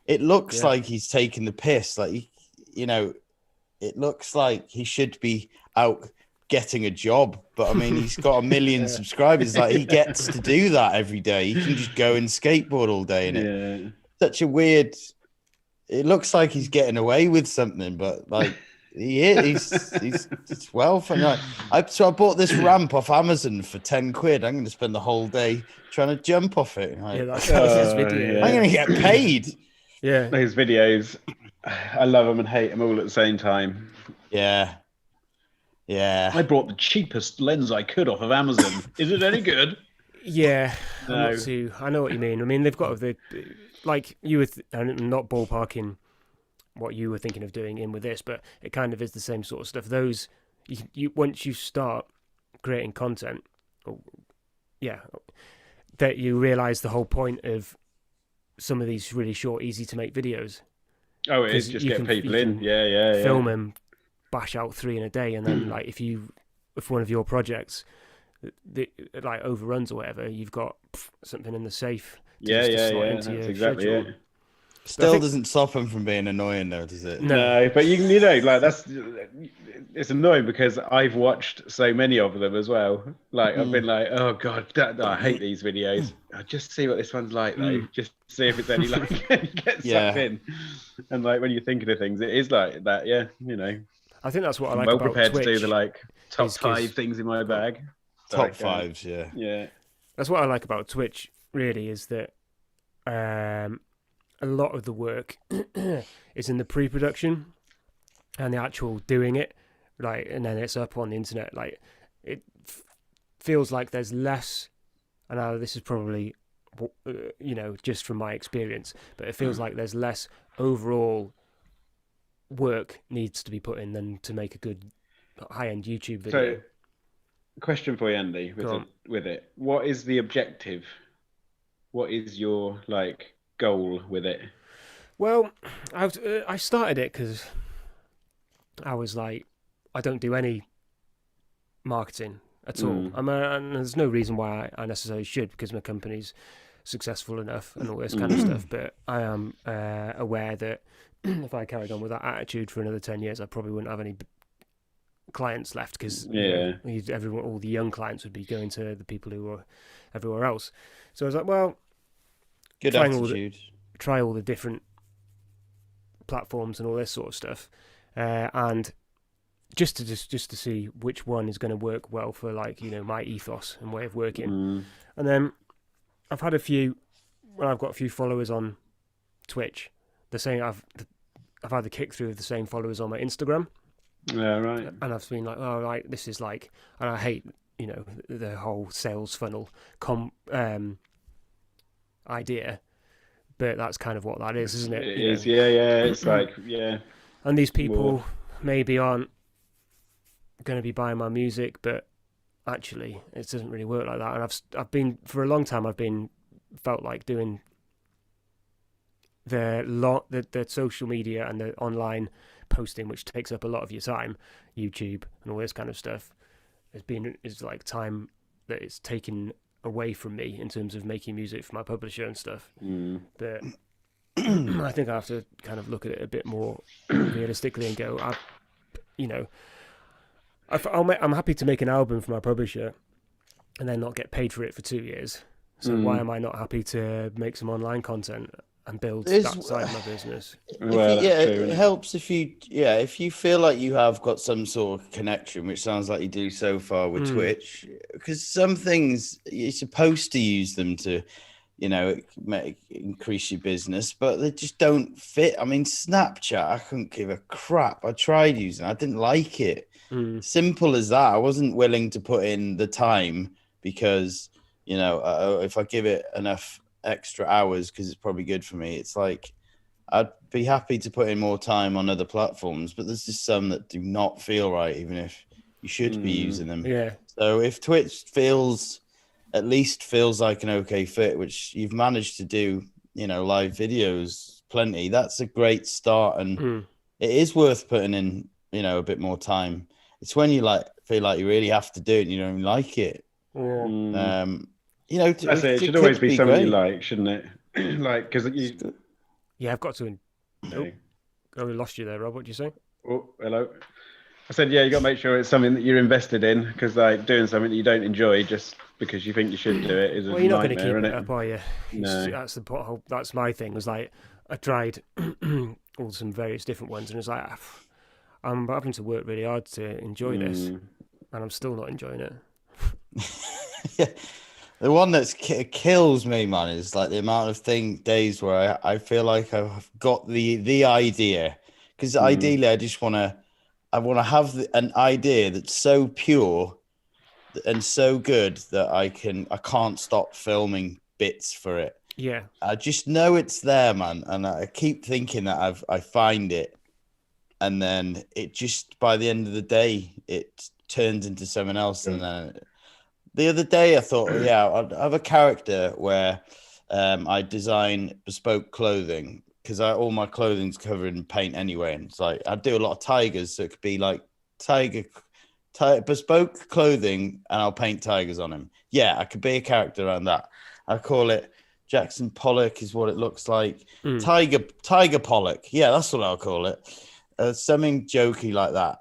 it looks like he's taking the piss. Like, it looks like he should be out getting a job. But I mean, he's got 1 million subscribers. Like, he gets to do that every day. He can just go and skateboard all day. And it's such a weird, it looks like he's getting away with something, but like, he's well funny. I bought this ramp off Amazon for 10 quid. I'm going to spend the whole day trying to jump off it. That's his video. I'm going to get paid. Yeah, his videos, I love them and hate them all at the same time. Yeah. I bought the cheapest lens I could off of Amazon. Is it any good? Yeah, No. I know what you mean. I mean, they've got like you were, I'm not ballparking what you were thinking of doing in with this, but it kind of is the same sort of stuff. Those you once you start creating content, that you realize the whole point of some of these really short, easy to make videos. Oh, it is just get people in. Yeah. Film them, bash out 3 in a day, and then like if one of your projects like overruns or whatever, you've got something in the safe. That's exactly it. Still doesn't stop him from being annoying, though, does it? No, but you know, like it's annoying because I've watched so many of them as well. Like I've been like, oh god, I hate these videos. I'll just see what this one's like though. Just see if it's any like get sucked in. And like when you're thinking of things, it is like that. Yeah, you know. I think that's what I like well about prepared Twitch, to do the like top is 5 things in my bag. Top 5s, yeah. Yeah. That's what I like about Twitch. Really, is that a lot of the work is in the pre-production and the actual doing it, like, and then it's up on the internet. Like, it feels like there's less. And now this is probably, you know, just from my experience, but it feels like there's less overall work needs to be put in than to make a good high-end YouTube video. So, question for you, Andy, with it. What is the objective? What is your like goal with it? Well, I started it because I was like, I don't do any marketing at all. And there's no reason why I necessarily should, because my company's successful enough and all this kind of stuff. But I am aware that if I carried on with that attitude for another 10 years, I probably wouldn't have any clients left, because everyone, all the young clients would be going to the people who were everywhere else. So I was like, well, good attitude. Try all the different platforms and all this sort of stuff, and just to see which one is going to work well for, like, you know, my ethos and way of working. And then I've had a few. Well, I've got a few followers on Twitch. They're saying I've had the kick through of the same followers on my Instagram. Yeah, right. And I've been like, oh, right, this is like, and I hate, you know, the whole sales funnel idea, but that's kind of what that is, isn't it? It is, yeah. It's like, yeah. And these people maybe aren't going to be buying my music, but actually, it doesn't really work like that. And I've been, for a long time, felt like doing the social media and the online posting, which takes up a lot of your time, YouTube and all this kind of stuff, is like time that it's taken away from me in terms of making music for my publisher and stuff. But I think I have to kind of look at it a bit more realistically and go, I'm happy to make an album for my publisher and then not get paid for it for 2 years. So why am I not happy to make some online content and build that side of my business? It helps if you feel like you have got some sort of connection, which sounds like you do so far with Twitch, because some things you're supposed to use them to, you know, increase your business, but they just don't fit. I mean, Snapchat, I couldn't give a crap. I tried using it. I didn't like it. Simple as that. I wasn't willing to put in the time because, you know, if I give it enough extra hours, because it's probably good for me, it's like I'd be happy to put in more time on other platforms, but there's just some that do not feel right, even if you should be using them. Yeah. So if Twitch at least feels like an okay fit, which you've managed to do, you know, live videos plenty, that's a great start, and it is worth putting in, you know, a bit more time. It's when you feel like you really have to do it and you don't like it. You know, that's it should always be something you like, shouldn't it? Like, because you. Yeah, I've got to. I lost you there, Rob. What did you say? Oh, hello. I said, yeah, you got to make sure it's something that you're invested in, because like doing something that you don't enjoy just because you think you should do it is a nightmare, you're not going to keep it up, are you? No. That's the pothole. That's my thing. Was like I tried all some various different ones, and it's like I'm having to work really hard to enjoy this, and I'm still not enjoying it. Yeah. The one that kills me, man, is like the amount of days where I feel like I've got the idea, because ideally I just want to have an idea that's so pure and so good that I can't stop filming bits for it. Yeah, I just know it's there, man, and I keep thinking that I find it, and then it just, by the end of the day, it turns into someone else, and then. The other day, I thought, I'd have a character where I design bespoke clothing, because all my clothing's covered in paint anyway. And it's like, I do a lot of tigers, so it could be like bespoke clothing, and I'll paint tigers on them. Yeah, I could be a character around that. I call it Jackson Pollock is what it looks like. Mm. Tiger Pollock. Yeah, that's what I'll call it. Something jokey like that.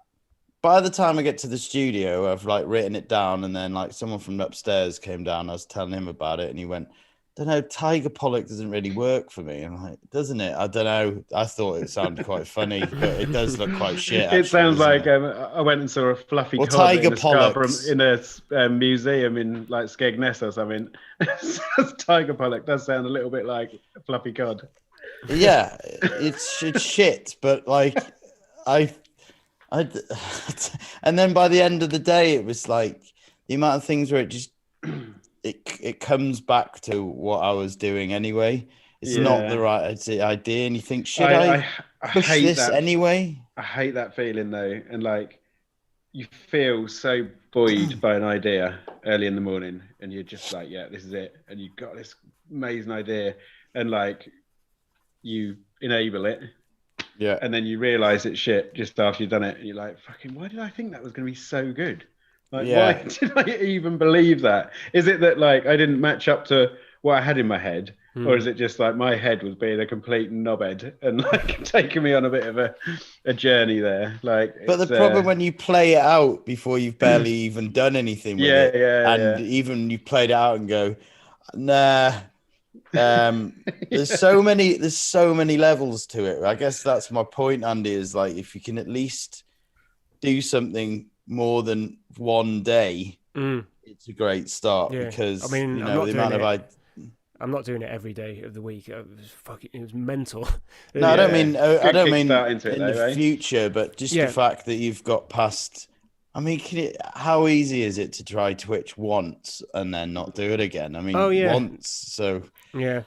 By the time I get to the studio, I've like written it down, and then like someone from upstairs came down. I was telling him about it, and he went, "Don't know, Tiger Pollock doesn't really work for me." I'm like, "Doesn't it?" I don't know. I thought it sounded quite funny, but it does look quite shit. Actually, it sounds like it? I went and saw a fluffy cod Tiger in a Scarborough, Pollocks. in a museum in like Skegness or something. Tiger Pollock does sound a little bit like a fluffy cod. Yeah, it's shit, but like I, and then by the end of the day, it was like the amount of things where it just it comes back to what I was doing anyway. It's not the right idea, and you think, should I push hate this that, anyway? I hate that feeling though, and like you feel so buoyed by an idea early in the morning, and you're just like, yeah, this is it, and you've got this amazing idea, and like you enable it. Yeah. And then you realise it's shit just after you've done it. And you're like, fucking, why did I think that was going to be so good? Like, why did I even believe that? Is it that, like, I didn't match up to what I had in my head? Or is it just like my head was being a complete knobhead and, like, taking me on a bit of a journey there? Like, but the problem when you play it out before you've barely even done anything with it, and even you played it out and go, nah. There's so many levels to it. I guess that's my point, Andy, is like if you can at least do something more than one day, it's a great start. Because I mean, I'm not doing it every day of the week. It was mental. No, I don't mean in the future, but just the fact that you've got past. I mean, how easy is it to try Twitch once and then not do it again? I mean, once. So yeah,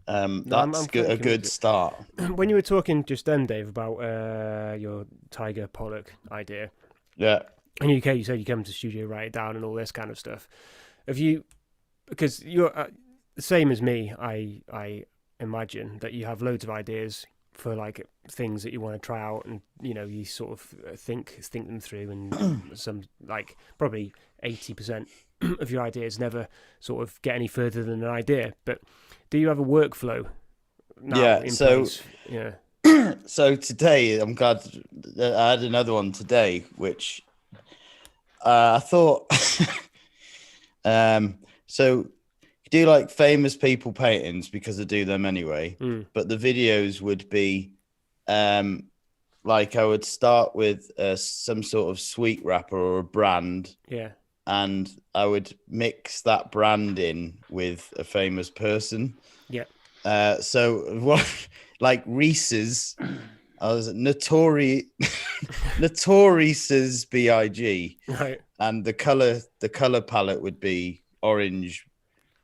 that's a good start. When you were talking just then, Dave, about your Tiger Pollock idea, yeah, in the UK, you said you come to the studio, write it down, and all this kind of stuff. Have you? Because you're the same as me, I imagine that you have loads of ideas for like things that you want to try out, and you sort of think them through, and some like probably 80% of your ideas never sort of get any further than an idea. But do you have a workflow now in place? Yeah. So today, I'm glad I had another one today, which I thought. So do like famous people paintings because I do them anyway, but the videos would be like I would start with some sort of sweet wrapper or a brand, and I would mix that brand in with a famous person. So what, like Reese's, I was Notorious B.I.G. Right. And the color palette would be orange,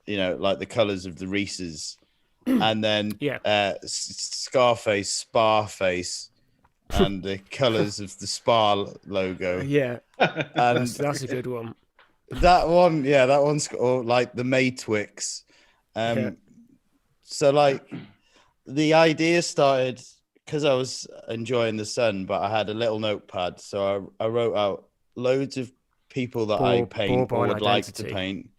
like the colors of the Reese's, and then Scarface, Sparface, and the colors of the Spar logo. Yeah, and that's a good one. That one's or like the Maytwix. So like the idea started because I was enjoying the sun, but I had a little notepad, so I wrote out loads of people that I paint or would like to paint.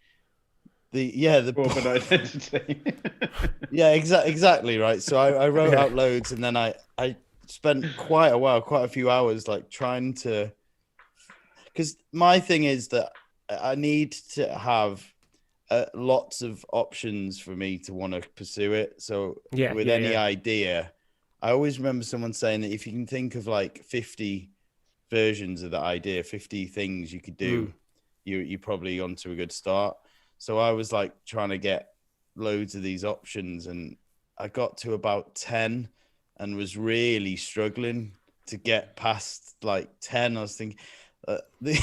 The Bourbon identity. Yeah, exactly right. So I wrote out loads, and then I spent quite a few hours like trying to, because my thing is that I need to have lots of options for me to want to pursue it. So with any idea, I always remember someone saying that if you can think of like 50 versions of the idea, 50 things you could do, you're probably onto a good start. So I was like trying to get loads of these options, and I got to about 10 and was really struggling to get past like 10. I was thinking the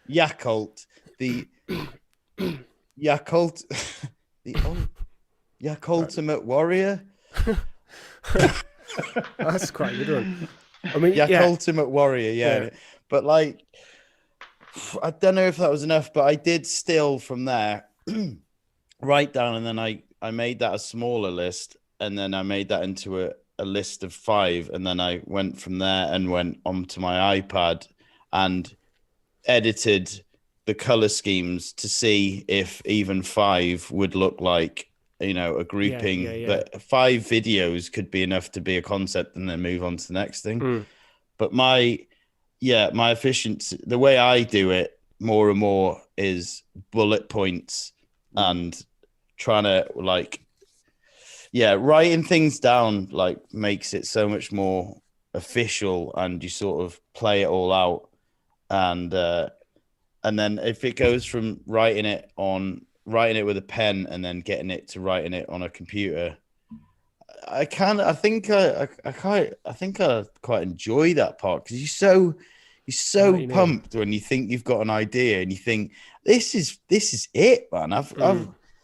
Yakult, the Yakult, Yakultimate Warrior. That's quite a good one. I mean, Yakultimate Warrior, but like, I don't know if that was enough, but I did still from there write down, and then I made that a smaller list, and then I made that into a list of 5, and then I went from there and went onto my iPad and edited the color schemes to see if even 5 would look like a grouping yeah. that 5 videos could be enough to be a concept and then move on to the next thing. But my efficiency, the way I do it more and more is bullet points and trying to writing things down makes it so much more official, and you sort of play it all out. And then if it goes from writing it with a pen and then getting it to writing it on a computer, I think I quite enjoy that part, because you're so pumped when you think you've got an idea and you think this is it, man.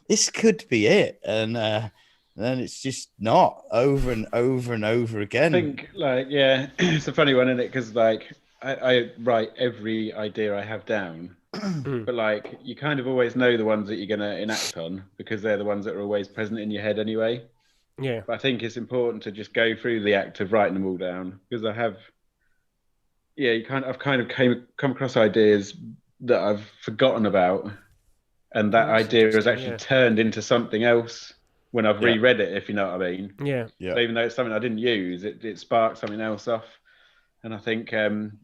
This could be it, and then it's just not, over and over and over again. I think it's a funny one, isn't it? Because I write every idea I have down, but you kind of always know the ones that you're going to enact on, because they're the ones that are always present in your head anyway. Yeah. But I think it's important to just go through the act of writing them all down, because I've come across ideas that I've forgotten about, and that idea has actually turned into something else when I've reread it, if you know what I mean. Yeah. So even though it's something I didn't use, it sparked something else off. And I think,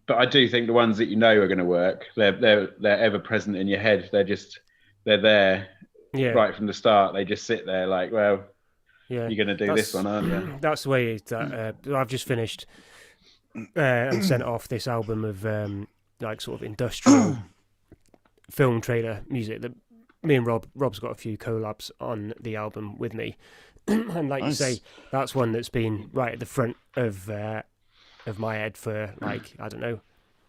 but I do think the ones that are going to work, they're ever present in your head. They're there right from the start. They just sit there you're going to do this one, aren't you? That's the way I've just finished and sent off this album of sort of industrial film trailer music that me and Rob's got a few collabs on the album with me. And you say, that's one that's been right at the front of my head for I don't know,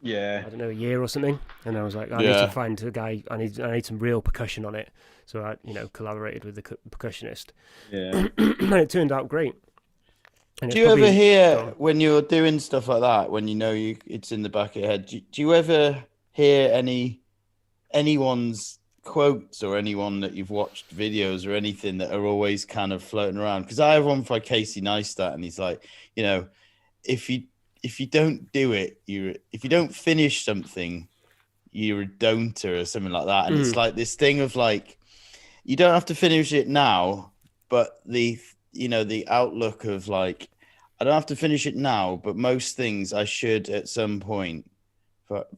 a year or something. And I was like, I need to find a guy. I need some real percussion on it. So I collaborated with the percussionist. Yeah, and it turned out great. And do you ever hear when you're doing stuff like that, when it's in the back of your head? Do you ever hear anyone's quotes or anyone that you've watched videos or anything that are always kind of floating around? Because I have one for Casey Neistat, and he's like, if you don't do it, if you don't finish something, you're a don'ter or something like that. And it's like this thing of you don't have to finish it now, but the outlook of I don't have to finish it now, but most things I should at some point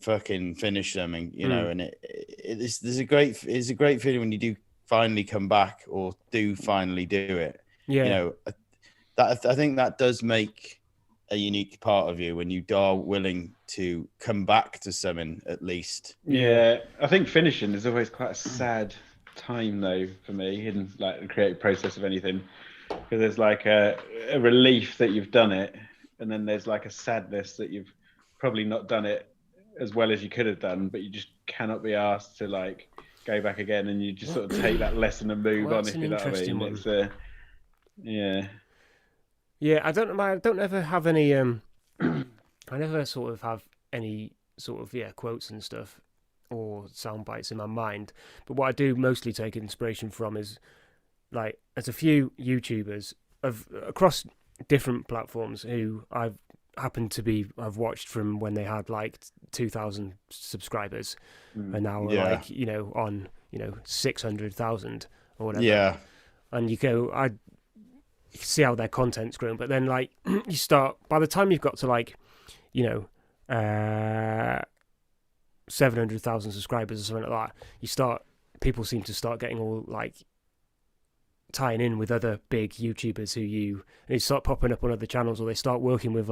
fucking finish them. And and it's a great feeling when you do finally come back or do finally do it. I think that does make a unique part of you, when you are willing to come back to something at least. Yeah, I think finishing is always quite a sad time though for me in the creative process of anything, because there's a relief that you've done it, and then there's a sadness that you've probably not done it as well as you could have done, but you just cannot be asked to go back again, and you just sort of take that lesson and move on, if you know what I mean. It's I don't ever have any I never sort of have any sort of quotes and stuff or sound bites in my mind, but what I do mostly take inspiration from is there's a few YouTubers across different platforms who I've watched from when they had 2,000 subscribers, and now we're on 600,000 or whatever. Yeah, and you see how their content's grown, but then you start, by the time you've got to 700,000 subscribers or something like that, people seem to start getting all tying in with other big YouTubers who they start popping up on other channels, or they start working with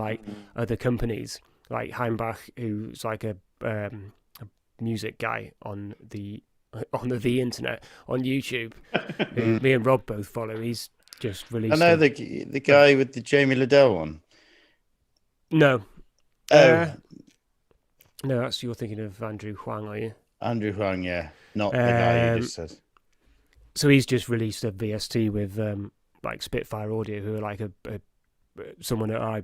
other companies like Heimbach, who's a music guy on the internet on YouTube, who me and Rob both follow. He's just released. I know the guy with the Jamie Liddell one. No. Oh. No, that's, you're thinking of Andrew Huang, are you? Andrew Huang, yeah. Not the guy you just said. So he's just released a VST with Spitfire Audio, who are someone that I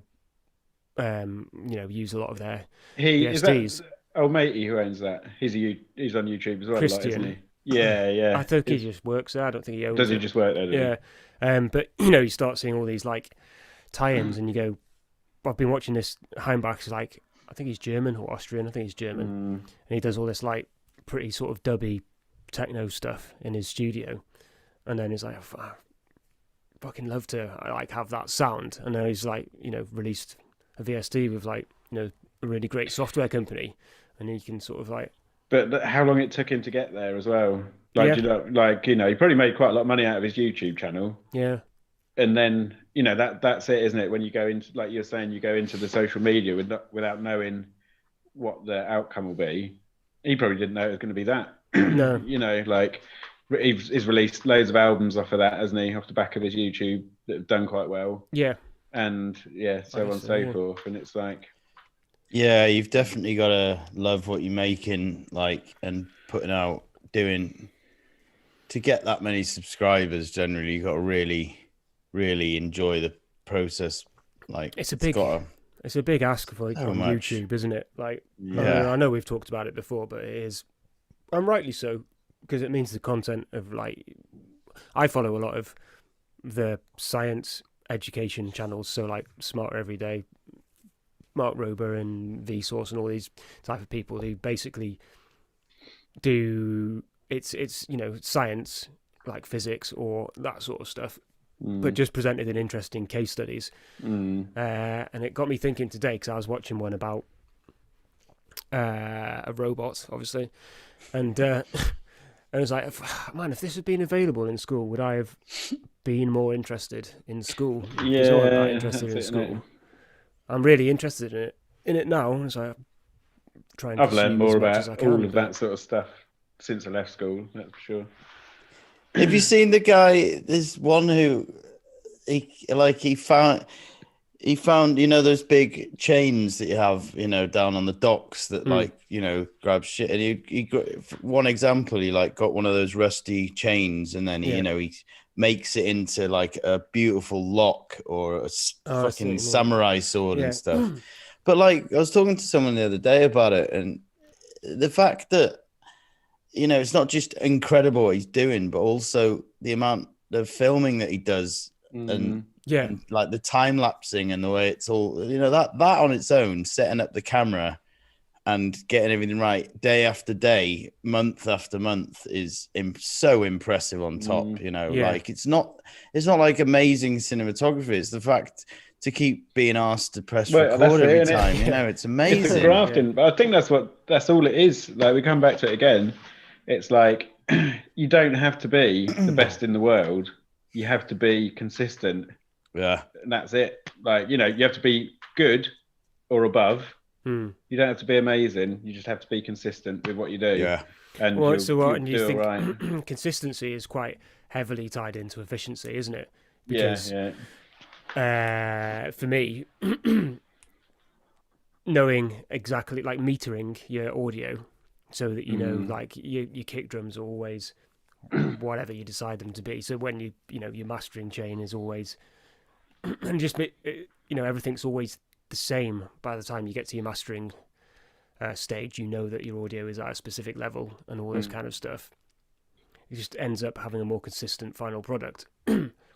use a lot of their VSTs. Is that old matey who owns that? He's on YouTube as well, Christian. isn't he? Yeah. I think he just works there. I don't think he owns Does he it. just work there? Yeah. But you start seeing all these tie-ins, and you go, I've been watching this Heimbach's I think he's German or Austrian. I think he's German, and he does all this pretty sort of dubby techno stuff in his studio, and then he's fucking love to like have that sound. And now he's like, released a VST with like, a really great software company, and he can sort of like. But how long it took him to get there as well? Like, Yeah. he probably made quite a lot of money out of his YouTube channel. Yeah. And then, that's it, isn't it? When you go into, like you're saying, you go into the social media without knowing what the outcome will be. He probably didn't know it was going to be that. No. Like he's released loads of albums off of that, hasn't he? Off the back of his YouTube that have done quite well. Yeah. And so on and so forth. And it's like, yeah, you've definitely got to love what you're making, like, and putting out, doing to get that many subscribers. Generally, you've got to really, really enjoy the process. Like, it's a big ask for like, on YouTube, isn't it? Like, yeah, I know we've talked about it before, but it is, and rightly so, because it means the content of like, I follow a lot of the science education channels, so like Smarter Every Day, Mark Rober and Vsauce and all these type of people who basically do it's science like physics or that sort of stuff, but just presented in interesting case studies. And it got me thinking today, because I was watching one about a robot, obviously, and I was like, man, if this had been available in school, would I have been more interested in school? Yeah, I'm not interested in school. I'm really interested in it now. So I've learned more about all of that sort of stuff since I left school. That's for sure. Have you seen the guy? There's one who he found those big chains that you have down on the docks that grab shit. And he got one example. He like got one of those rusty chains, and then he makes it into like a beautiful lock or a fucking samurai sword and stuff. But like, I was talking to someone the other day about it, and the fact that it's not just incredible what he's doing, but also the amount of filming that he does, and like the time lapsing and the way it's all that on its own, setting up the camera and getting everything right day after day, month after month is so impressive on top. Like it's not like amazing cinematography. It's the fact to keep being asked to press record every time. It's amazing. It's the grafting, but I think that's all it is. Like, we come back to it again. It's like you don't have to be the best in the world. You have to be consistent. Yeah, and that's it. Like, you have to be good or above. You don't have to be amazing. You just have to be consistent with what you do. Yeah. And and you think right. Consistency is quite heavily tied into efficiency, isn't it? Because, for me, knowing exactly, like metering your audio so that like your kick drums are always whatever you decide them to be. So when your mastering chain is always and just everything's always the same by the time you get to your mastering stage. That your audio is at a specific level and all this kind of stuff. It just ends up having a more consistent final product,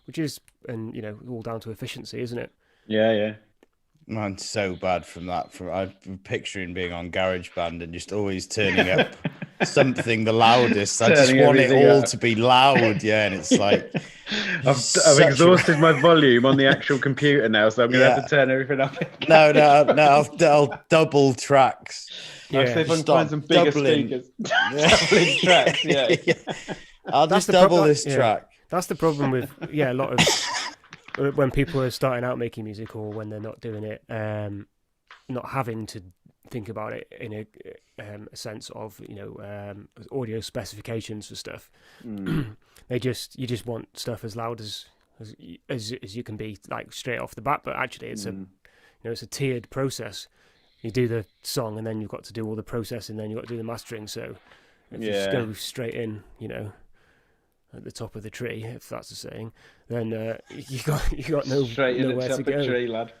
which is all down to efficiency, isn't it? Yeah. Man, so bad from that. I'm picturing being on GarageBand and just always turning up something the loudest. I just want it all to be loud, and it's like I've exhausted my volume on the actual computer now, so I'm gonna have to turn everything up. No, I'll double tracks. I'll see if I can find some bigger speakers. Doubling tracks, I'll just double this track. That's the problem with a lot of when people are starting out making music, or when they're not doing it, not having to think about it in a sense of audio specifications for stuff. You just want stuff as loud as you can be, like straight off the bat. But actually, it's it's a tiered process. You do the song, and then you've got to do all the processing, then you've got to do the mastering. So if you just go straight in, at the top of the tree, if that's a saying, then you got nowhere to go. Tree, lad.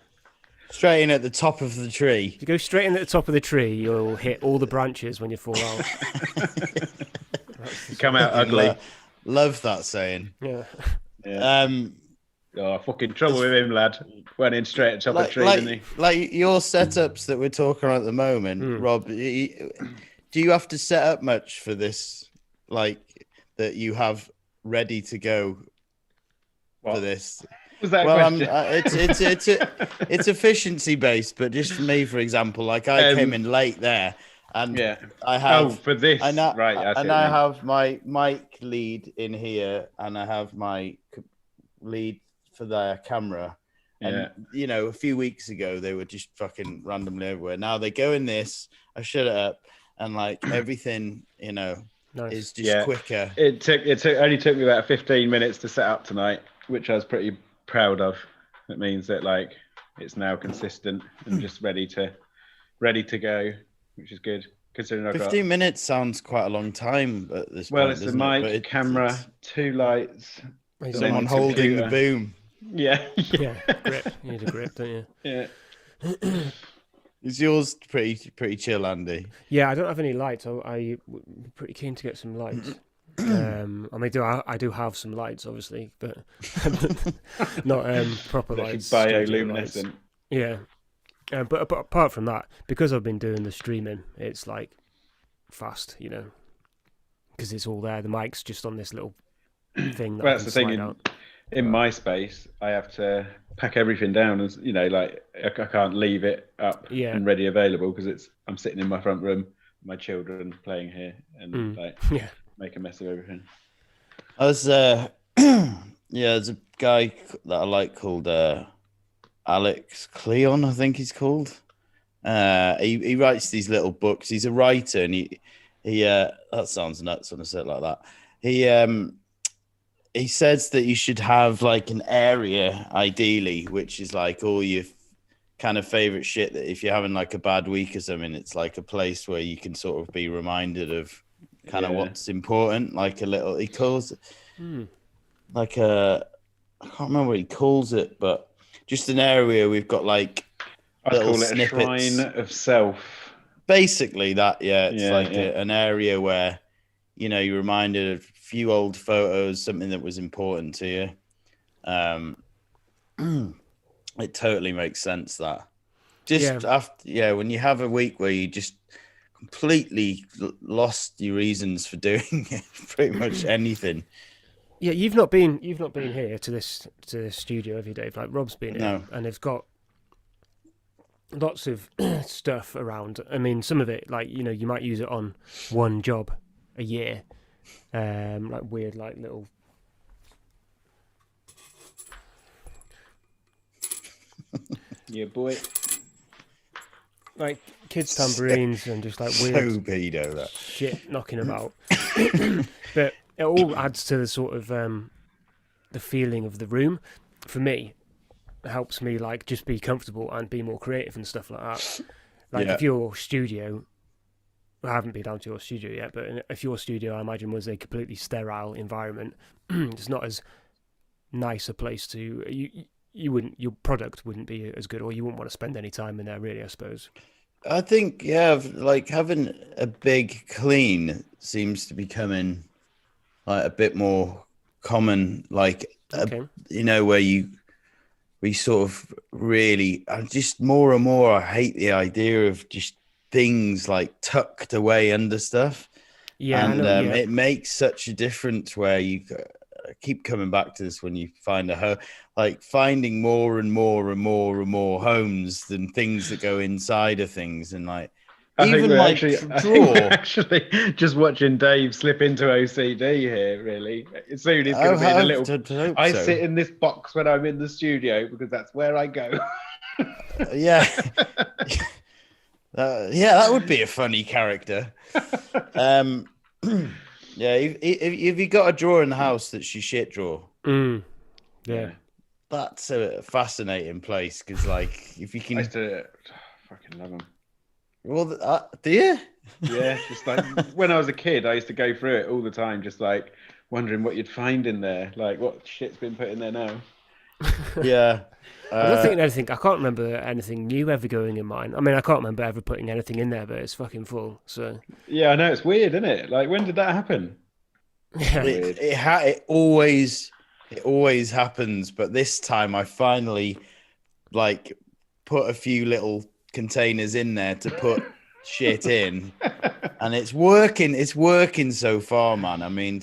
Straight in at the top of the tree. If you go straight in at the top of the tree, you'll hit all the branches when you fall out. You come out ugly. Love that saying. Yeah. Fucking trouble with him, lad. Went in straight at the top of the tree, didn't he? Like your setups that we're talking about at the moment, Rob, do you have to set up much for this? Like, that you have ready to go What? for this. Was that a Well, question? it's efficiency based, but just for me, for example, like I came in late there, and Yeah. I have for this, I now, right? I see and what you I mean. have my mic lead in here, and I have my lead for the camera. And you know, a few weeks ago they were just fucking randomly everywhere. Now they go in this. I shut it up, and like everything, you know, Nice. is just quicker. It only took me about 15 minutes to set up tonight, which I was pretty proud of. It means that like it's now consistent and just ready to go, which is good considering I've 15 got. minutes sounds quite a long time at this Well, point. it's a doesn't mic, it? But camera, two lights, someone holding the boom. Yeah. Yeah, grip. You need a grip, don't you? Yeah. Is yours pretty chill, Andy? Yeah, I don't have any lights. I'm pretty keen to get some lights. I mean, I do have some lights, obviously, but not proper lights. Bioluminescent. Yeah, but apart from that, because I've been doing the streaming, it's like fast, you know, because it's all there. The mic's just on this little thing. That Well, that's the thing. In my space, I have to pack everything down, as you know, like I can't leave it up and ready available because I'm sitting in my front room, my children playing here, and make a mess of everything. I was there's a guy that I like called Alex Cleon, I think he's called. He writes these little books. He's a writer, and he that sounds nuts when I say it like that. He says that you should have like an area, ideally, which is like all your kind of favorite shit. That if you're having like a bad week or something, it's like a place where you can sort of be reminded of kind of what's important. Like a little, he calls it like I can't remember what he calls it, but just an area we've got like I call it snippets. A shrine of self. Basically that, it's like an area where, you know, you're reminded of a few old photos, something that was important to you. It totally makes sense that. Just after, when you have a week where you just completely lost your reasons for doing pretty much anything. Yeah, you've not been here to this studio, have you, Dave? Like Rob's been here, and they've got lots of stuff around. I mean, some of it, like, you know, you might use it on one job a year, like weird, like little. Yeah, boy. Like kids' tambourines and just like weird pedo, that shit knocking about. But it all adds to the sort of the feeling of the room. For me, it helps me like just be comfortable and be more creative and stuff like that. Like if your studio, I haven't been down to your studio yet, but if your studio, I imagine, was a completely sterile environment, it's not as nice a place to your product wouldn't be as good, or you wouldn't want to spend any time in there, really, I suppose. I think, like having a big clean seems to be becoming like a bit more common, like, you know, where we sort of really, just more and more, I hate the idea of just things like tucked away under stuff. Yeah. And it makes such a difference where you keep coming back to this when you find a home, like finding more and more and more and more homes than things that go inside of things. And like, even my drawer. Actually, just watching Dave slip into OCD here, really. Soon he's going to be in a little. I sit in this box when I'm in the studio because that's where I go. Yeah. That would be a funny character. Yeah, if you got a drawer in the house that's your shit drawer, yeah, that's a fascinating place because, like, if you can, I used to fucking love them. Well, do you? Yeah, just like when I was a kid, I used to go through it all the time, just like wondering what you'd find in there, like what shit's been put in there now. Yeah. I don't think anything. I can't remember anything new ever going in mine. I mean, I can't remember ever putting anything in there, but it's fucking full. So yeah, I know, it's weird, isn't it? Like, when did that happen? Yeah, it always happens. But this time, I finally like put a few little containers in there to put shit in, and it's working. It's working so far, man. I mean,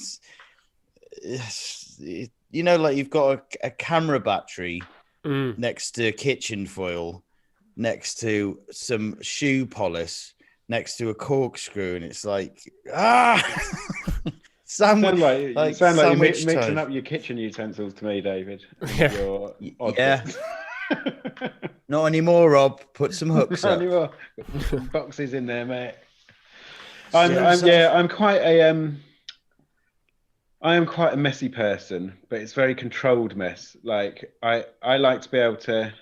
you know, like you've got a camera battery Mm. next to kitchen foil, next to some shoe polish, next to a corkscrew, and it's like sandwich. You sound like you're sandwich mixing time. up your kitchen utensils to me, David. Yeah. Your Yeah. objects. Not anymore, Rob. Put some hooks Not up. anymore. Some boxes in there, mate. So- I'm quite a I am quite a messy person, but it's very controlled mess. Like I like to be able to,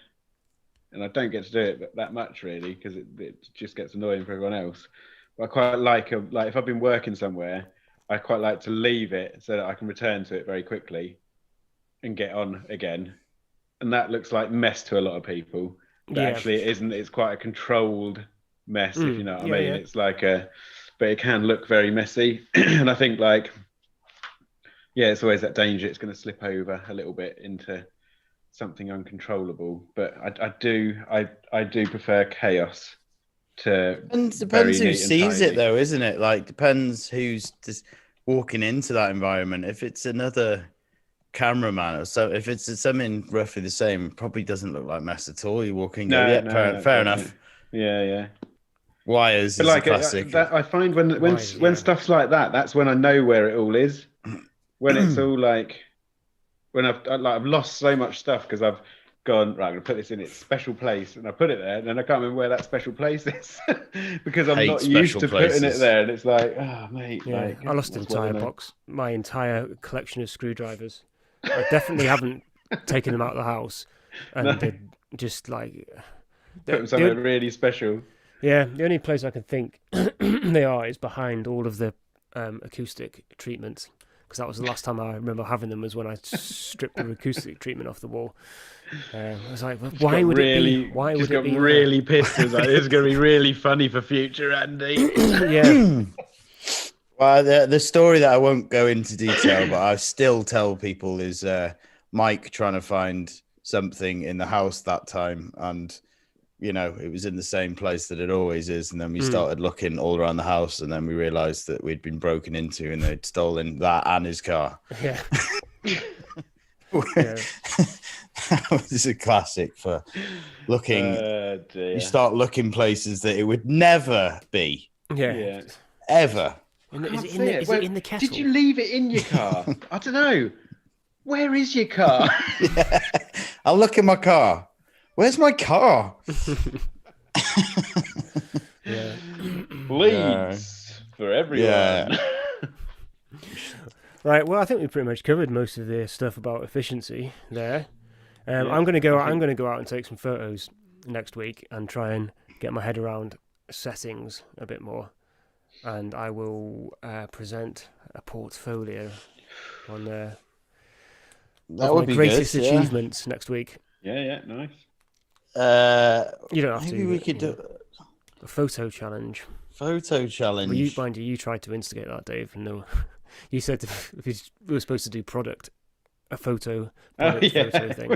and I don't get to do it that much really because it just gets annoying for everyone else. But I quite like if I've been working somewhere, I quite like to leave it so that I can return to it very quickly and get on again. And that looks like mess to a lot of people. But Yeah. actually it isn't. It's quite a controlled mess, if you know what I Yeah, mean. yeah. It's like but it can look very messy. And I think like, yeah, it's always that danger. It's going to slip over a little bit into something uncontrollable. But I do prefer chaos to. And very depends who neat and sees tidy. it, though, isn't it? Like, depends who's just walking into that environment. If it's another cameraman or so, if it's something roughly the same, it probably doesn't look like mess at all. You walk in, and go, yeah, fair enough. Yeah. Wires But is a like classic. I find when Wise, when yeah. stuff's like that, that's when I know where it all is. When it's all like when I've lost so much stuff because I've gone right. I'm gonna put this in its special place, and I put it there, and then I can't remember where that special place is because I'm Hate not used special to putting it places. there, and it's like, oh mate, Yeah, like, I lost an what's one entire of them? box, my entire collection of screwdrivers. I definitely haven't taken them out of the house, and No. they're just like Put them somewhere really special. yeah. The only place I can think they are is behind all of the acoustic treatments, because that was the last time I remember having them was when I stripped the acoustic treatment off the wall. I was like, well, why would it be? Why would just it got be? there? really pissed. It's like, this is going to be really funny for future Andy. Yeah, Well, the story that I won't go into detail, but I still tell people is Mike trying to find something in the house that time, and you know it was in the same place that it always is, and then we started looking all around the house, and then we realised that we'd been broken into and they'd stolen that and his car. yeah, yeah. That was a classic for looking. Dear. You start looking places that it would never be Yeah. ever. Is it in the kettle? Did you leave it in your car? I don't know. Where is your car? I'll look in my car. Where's my car? Yeah. Leads for everyone. Yeah. Right. Well, I think we pretty much covered most of the stuff about efficiency there. I'm going to go out and take some photos next week and try and get my head around settings a bit more, and I will present a portfolio on That my would be greatest good. Yeah. achievements next week. Yeah, nice. You don't have Maybe to. we could you do know, a photo challenge. photo challenge. Well, mind you, you tried to instigate that, Dave. No, you said we were supposed to do a photo Oh yeah. photo thing.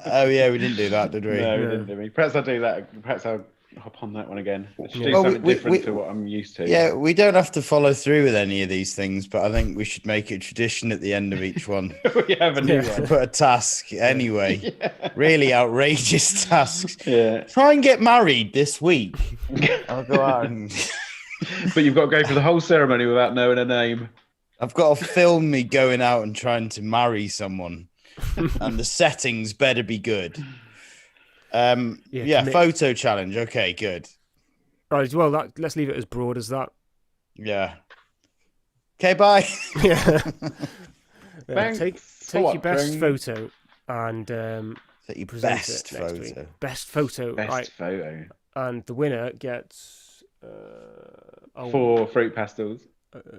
Oh yeah, we didn't do that, did we? No, we Yeah. didn't do me. Perhaps I'll do that. Perhaps I'll hop on that one again. I should do Well, something we- different we- to what I'm used to. Yeah, we don't have to follow through with any of these things, but I think we should make it tradition at the end of each one we have a new Yeah. to one. put a task anyway. Really outrageous tasks. Yeah. Try and get married this week. I'll go out and But you've got to go through the whole ceremony without knowing her name. I've got to film me going out and trying to marry someone, and the settings better be good. commit. Photo challenge. Okay, good. Right. Well, let's leave it as broad as that. Yeah. Okay, bye. Yeah. Thanks Take for your best watching. photo and Take your present best it next week. photo. Best photo. Best Right. photo. And the winner gets 4 fruit pastels.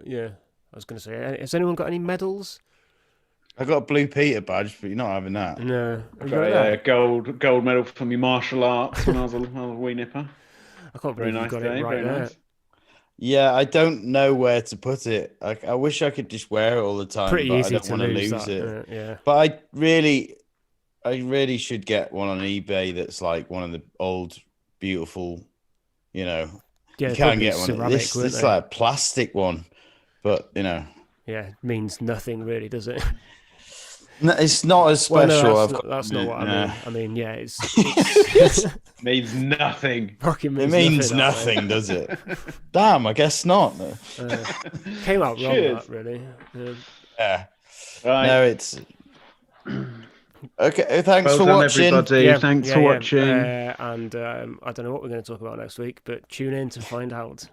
Yeah, I was going to say. Has anyone got any medals? I got a Blue Peter badge, but you're not having that. No. Have you Got got a that? gold medal from my martial arts when I was a wee nipper. I can't Very believe you nice got day. it right Very there. nice. Yeah, I don't know where to put it. I wish I could just wear it all the time, Pretty but easy I don't to want to lose lose that. it. Yeah. But I really should get one on eBay that's like one of the old, beautiful, Yeah, you they'd can't probably get be one. ceramic, This weren't it's they? like a plastic one, but Yeah, it means nothing really, does it? No, it's not as Well, special. no, I've that's got not what I yeah. mean. I mean, yeah, it's Means nothing. fucking It means means nothing, nothing, does it? Damn, I guess not. No. came out wrong, Should. that really. Yeah. Right. No, it's okay. Thanks Well for done, watching. everybody. Thanks for watching. And I don't know what we're going to talk about next week, but tune in to find out.